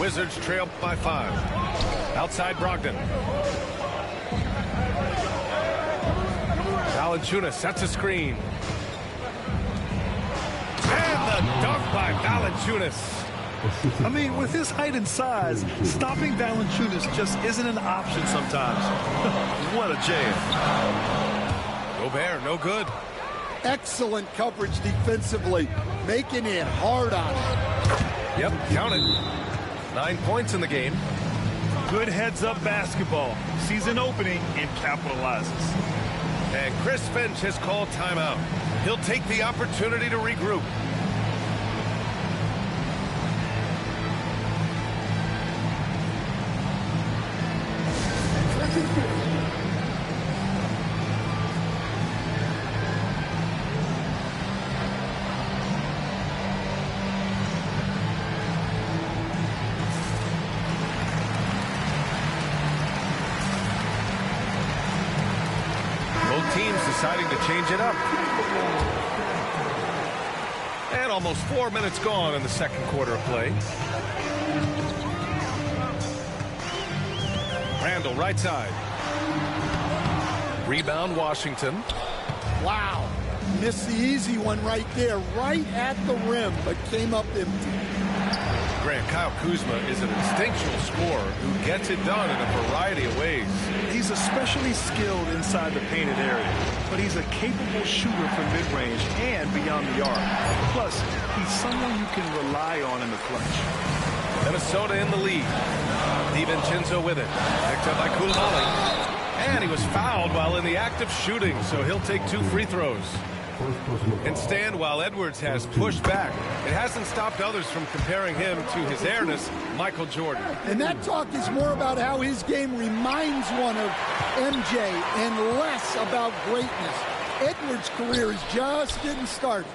Wizards trail by 5. Outside Brogdon. Valanciunas sets a screen. And the dunk by Valanciunas. I mean, with his height and size, stopping Valanciunas just isn't an option sometimes. What a jam. Gobert, no good. Excellent coverage defensively, making it hard on him. Yep, count it. 9 points in the game. Good heads-up basketball. Sees an opening and capitalizes. And Chris Finch has called timeout. He'll take the opportunity to regroup. Teams deciding to change it up. And almost 4 minutes gone in the second quarter of play. Randall, right side. Rebound, Washington. Wow. Missed the easy one right there, right at the rim, but came up empty. Grant, Kyle Kuzma is an instinctual scorer who gets it done in a variety of ways. He's especially skilled inside the painted area, but he's a capable shooter from mid-range and beyond the arc. Plus, he's someone you can rely on in the clutch. Minnesota in the lead. DiVincenzo with it. Picked up by Koulibaly. And he was fouled while in the act of shooting, so he'll take 2 free throws. And stand while Edwards has pushed back. It hasn't stopped others from comparing him to his airness, Michael Jordan. And that talk is more about how his game reminds one of MJ and less about greatness. Edwards' career is just getting started.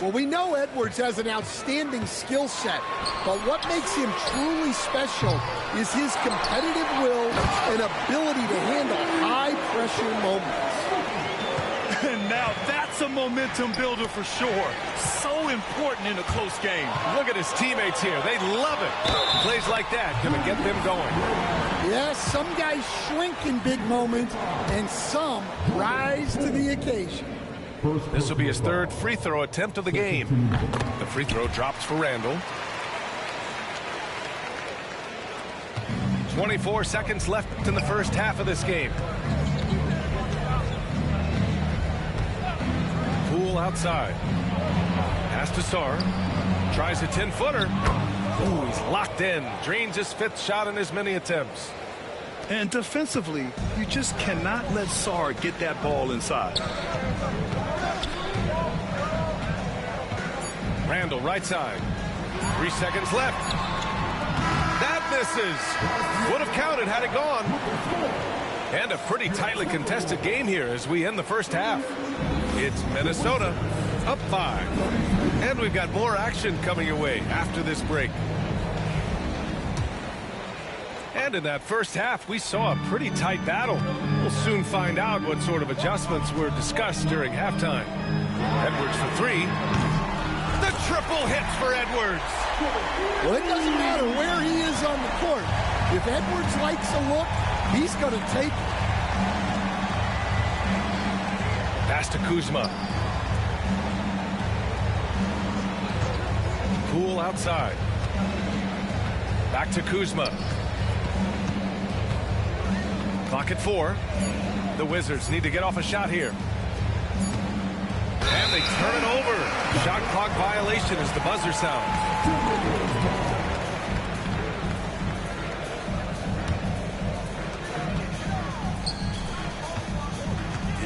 Well, we know Edwards has an outstanding skill set, but what makes him truly special is his competitive will and ability to handle high-pressure moments. And now that's a momentum builder for sure. So important in a close game. Look at his teammates here. They love it. Plays like that gonna get them going. Yes, some guys shrink in big moments, and some rise to the occasion. This will be his 3rd free throw attempt of the game. The free throw drops for Randall. 24 seconds left in the first half of this game. Poole outside. Pass to Sarr. Tries a 10-footer. Ooh, he's locked in. Drains his 5th shot in his many attempts. And defensively, you just cannot let Sarr get that ball inside. Randall, right side. 3 seconds left. That misses. Would have counted had it gone. And a pretty tightly contested game here as we end the first half. It's Minnesota up 5. And we've got more action coming your way after this break. And in that first half, we saw a pretty tight battle. We'll soon find out what sort of adjustments were discussed during halftime. Edwards for 3. The triple hits for Edwards. Well, it doesn't matter where he is on the court. If Edwards likes a look, he's going to take it. Pass to Kuzma. Poole outside. Back to Kuzma. Clock at 4. The Wizards need to get off a shot here. And they turn it over. Shot clock violation as the buzzer sounds.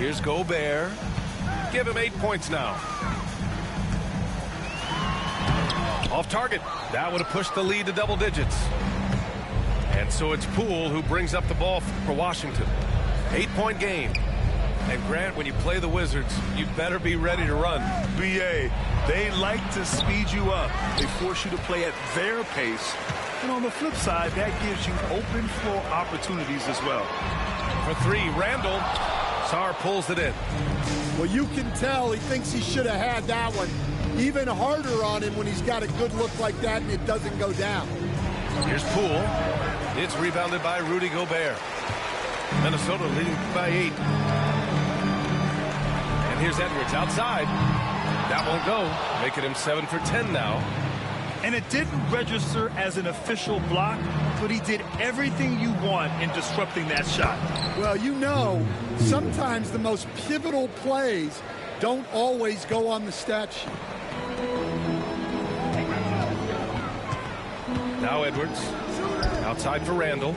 Here's Gobert. Give him 8 points now. Off target. That would have pushed the lead to double digits. And so it's Poole who brings up the ball for Washington. 8-point game. And Grant, when you play the Wizards, you better be ready to run. BA, they like to speed you up. They force you to play at their pace. And on the flip side, that gives you open floor opportunities as well. For three, Randall. Sarr pulls it in. Well, you can tell he thinks he should have had that one. Even harder on him when he's got a good look like that and it doesn't go down. Here's Poole. It's rebounded by Rudy Gobert. Minnesota leading by 8. And here's Edwards outside. That won't go, making him 7 for 10 now. And it didn't register as an official block, but he did everything you want in disrupting that shot. Well, you know, sometimes the most pivotal plays don't always go on the stat sheet. Now Edwards. Outside for Randall.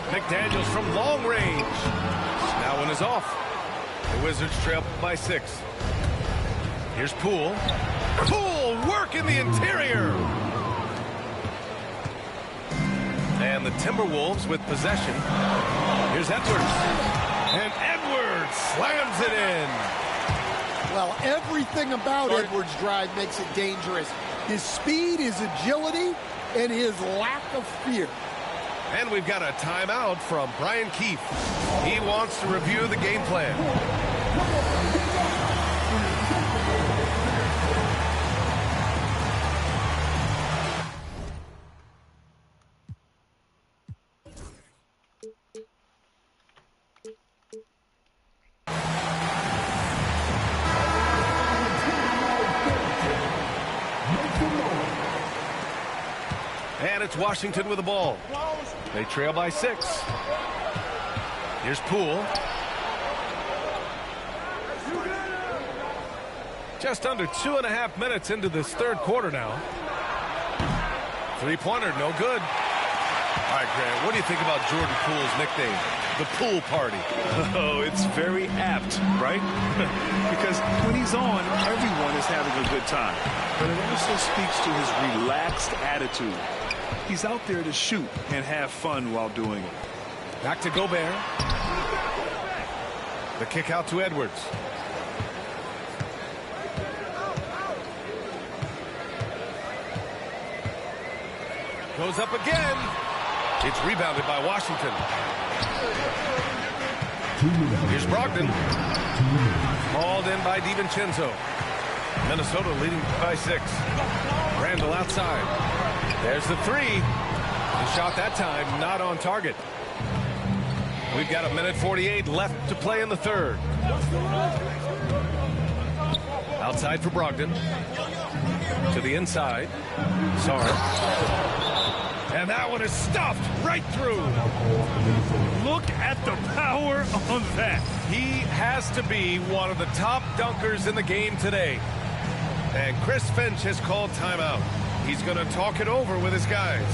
McDaniels from long range. That one is off. The Wizards trail by 6. Here's Poole. Poole work in the interior. And the Timberwolves with possession. Here's Edwards. And Edwards slams it in. Well, everything about Edwards' drive makes it dangerous. His speed, his agility, and his lack of fear. And we've got a timeout from Brian Keefe. He wants to review the game plan. And it's Washington with the ball. They trail by 6. Here's Poole. Just under 2.5 minutes into this third quarter now. Three-pointer, no good. All right, Grant, what do you think about Jordan Poole's nickname, the Poole Party? Oh, it's very apt, right? Because when he's on, everyone is having a good time. But it also speaks to his relaxed attitude. He's out there to shoot and have fun while doing it. Back to Gobert. The kick out to Edwards. Goes up again. It's rebounded by Washington. Here's Brogdon. Hauled in by DiVincenzo. Minnesota leading by 6. Randall outside. There's the 3. The shot that time not on target. We've got 1:48 left to play in the third. Outside for Brogdon. To the inside. Sorry. And that one is stuffed right through. Look at the power on that. He has to be one of the top dunkers in the game today. And Chris Finch has called timeout. He's going to talk it over with his guys.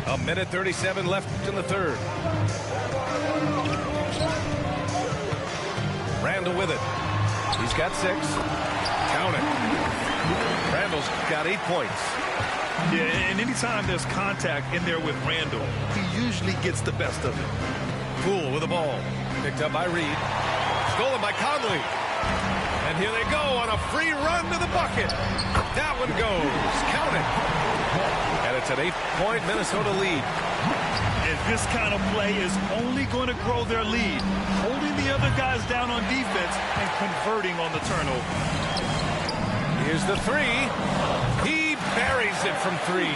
A 1:37 left in the third. Randall with it. He's got 6. Count it. Randall's got 8 points. Yeah, and anytime there's contact in there with Randall, he usually gets the best of it. Poole with the ball. Picked up by Reed. Stolen by Conley. And here they go on a free run to the bucket. That one goes. Count it. And it's an 8-point Minnesota lead. And this kind of play is only going to grow their lead, holding the other guys down on defense and converting on the turnover. Here's the three. He buries it from three.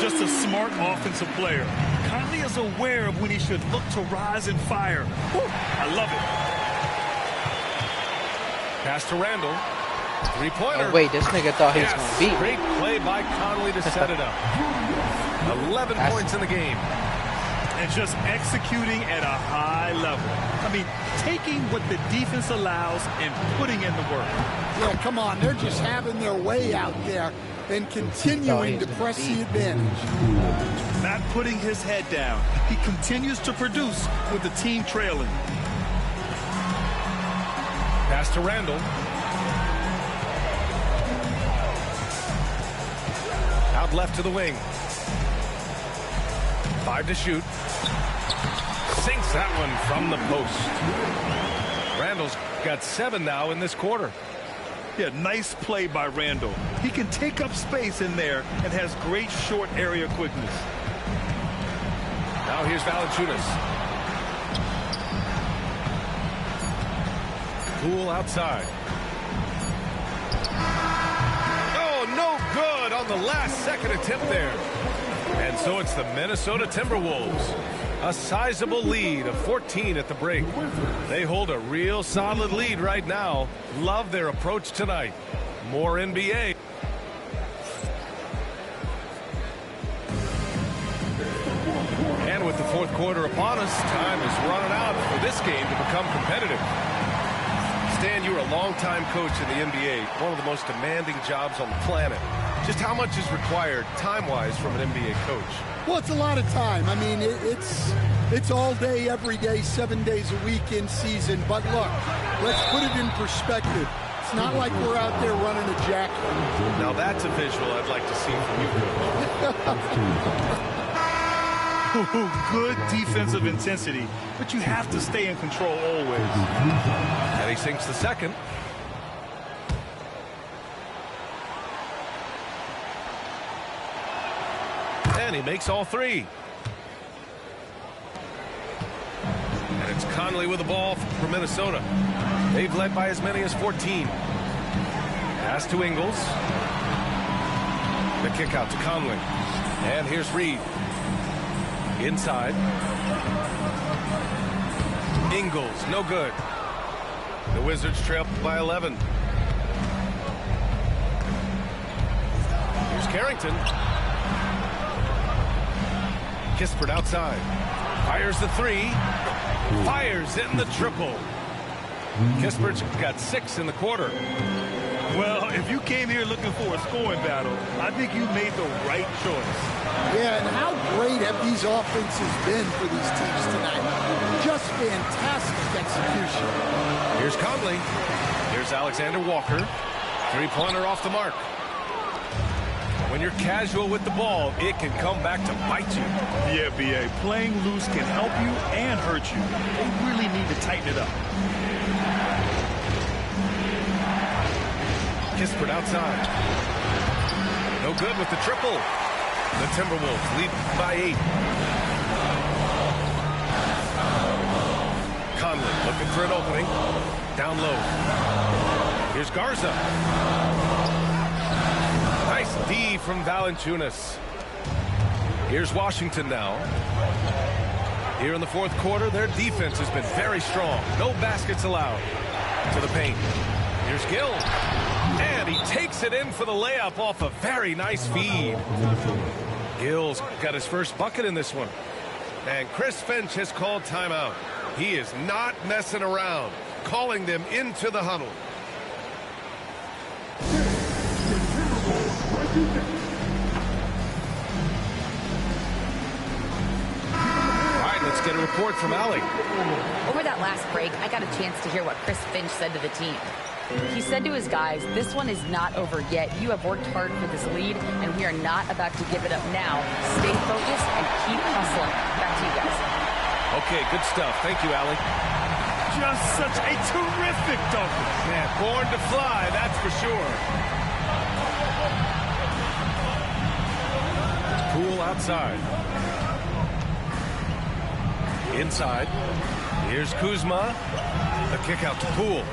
Just a smart offensive player. Conley is aware of when he should look to rise and fire. Woo, I love it. Pass to Randall. Three-pointer. Oh, wait, this nigga thought he was going to beat me. Great play by Conley to set it up. 11 points in the game. And just executing at a high level. I mean, taking what the defense allows and putting in the work. Yeah, come on. They're just having their way out there and continuing to press the advantage. Not putting his head down. He continues to produce with the team trailing. Pass to Randall. Out left to the wing. 5 to shoot. Sinks that one from the post. Randall's got 7 now in this quarter. Yeah, nice play by Randall. He can take up space in there and has great short area quickness. Now here's Valanciunas. Poole outside. Oh, no good on the last second attempt there. And so it's the Minnesota Timberwolves. A sizable lead of 14 at the break. They hold a real solid lead right now. Love their approach tonight. More NBA. And with the fourth quarter upon us, time is running out for this game to become competitive. Stan, you were a longtime coach in the NBA, one of the most demanding jobs on the planet. Just how much is required time-wise from an NBA coach? Well, it's a lot of time. I mean, it's all day, every day, 7 days a week in season. But look, let's put it in perspective. It's not like we're out there running a jacket. Now that's a visual I'd like to see from you, Coach. Good defensive intensity, but you have to stay in control always. And he sinks the second. And he makes all 3. And it's Conley with the ball for Minnesota. They've led by as many as 14. Pass to Ingles. The kick out to Conley. And here's Reed. Inside. Ingles, no good. The Wizards trail by 11. Here's Carrington. Kispert outside. Fires the 3. Fires in the triple. Kispert's got 6 in the quarter. Well, if you came here looking for a scoring battle, I think you made the right choice. Yeah, and how great have these offenses been for these teams tonight? Just fantastic execution. Here's Conley. Here's Alexander Walker. Three-pointer off the mark. When you're casual with the ball, it can come back to bite you. Yeah, B.A. Playing loose can help you and hurt you. They really need to tighten it up. Kispert outside. No good with the triple. The Timberwolves lead by 8. Conley looking for an opening. Down low. Here's Garza. Nice D from Valanciunas. Here's Washington now. Here in the fourth quarter, their defense has been very strong. No baskets allowed. To the paint. Here's Gill. And he takes it in for the layup off a very nice feed. Gill's got his first bucket in this one. And Chris Finch has called timeout. He is not messing around, calling them into the huddle. All right, let's get a report from Allie. Over that last break, I got a chance to hear what Chris Finch said to the team. He said to his guys, this one is not over yet. You have worked hard for this lead, and we are not about to give it up now. Stay focused and keep hustling. Back to you guys. Okay, good stuff. Thank you, Allie. Just such a terrific dunker. Man, born to fly, that's for sure. Poole outside. Inside. Here's Kuzma. The kick out to Poole.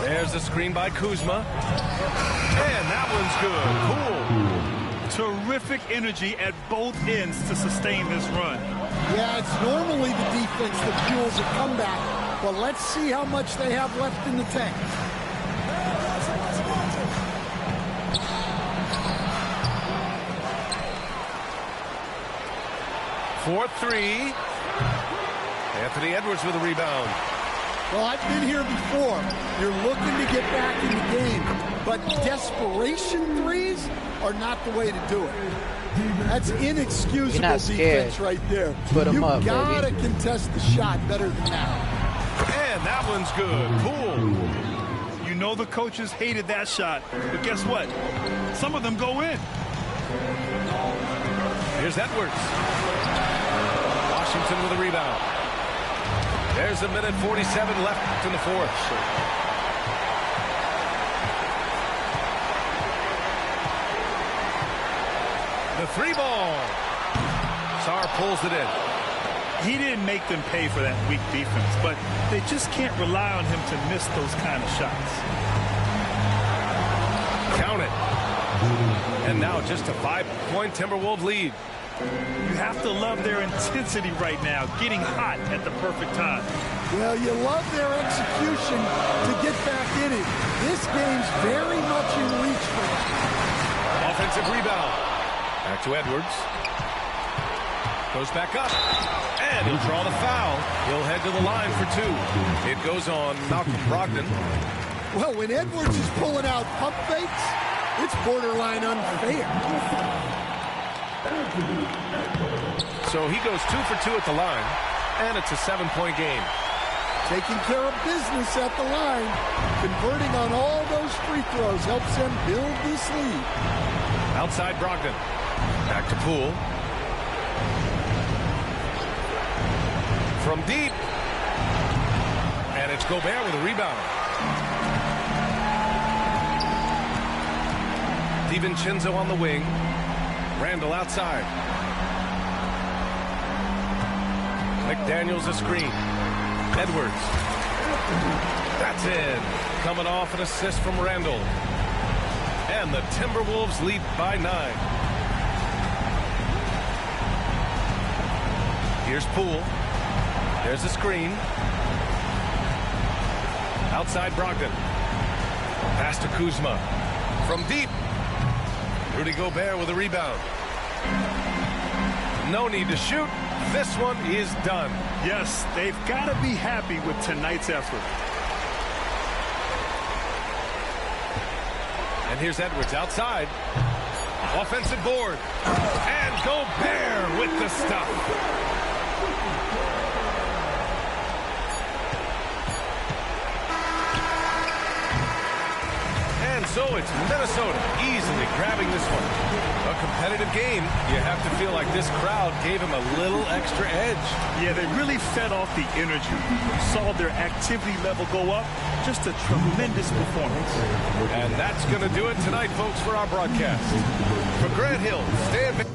There's a screen by Kuzma. And that one's good. Poole. Terrific energy at both ends to sustain this run. Yeah, it's normally the defense that fuels a comeback, but let's see how much they have left in the tank. 4-3. Anthony Edwards with a rebound. Well, I've been here before. You're looking to get back in the game, but desperation threes are not the way to do it. That's inexcusable defense right there. Put 'em up, You've got to baby. contest the shot better than that. And that one's good. Poole. You know the coaches hated that shot, but guess what? Some of them go in. Here's Edwards. Washington with a rebound. There's a minute 47 left in the fourth. The three ball. Sarr pulls it in. He didn't make them pay for that weak defense, but they just can't rely on him to miss those kind of shots. Count it. And now just a 5-point Timberwolves lead. You have to love their intensity right now, getting hot at the perfect time. Well, you love their execution to get back in it. This game's very much in reach for them. Offensive rebound. Back to Edwards. Goes back up. And he'll draw the foul. He'll head to the line for two. It goes on Malcolm Brogdon. Well, when Edwards is pulling out pump fakes, it's borderline unfair. So he goes 2 for 2 at the line, and it's a 7-point game. Taking care of business at the line, converting on all those free throws helps them build this lead. Outside Brogdon. Back to Poole. From deep. And it's Gobert with a rebound. DiVincenzo on the wing. Randall outside. McDaniels a screen. Edwards. That's in. Coming off an assist from Randall. And the Timberwolves lead by 9. Here's Poole. There's a screen. Outside Brogdon. Pass to Kuzma. From deep. Rudy Gobert with a rebound. No need to shoot. This one is done. Yes, they've got to be happy with tonight's effort. And here's Edwards outside. Offensive board. And Gobert with the stuff. And so it's Minnesota easily grabbing this one. A competitive game. You have to feel like this crowd gave him a little extra edge. Yeah, they really fed off the energy. Saw their activity level go up. Just a tremendous performance. And that's going to do it tonight, folks, for our broadcast. For Grant Hill, Stan Van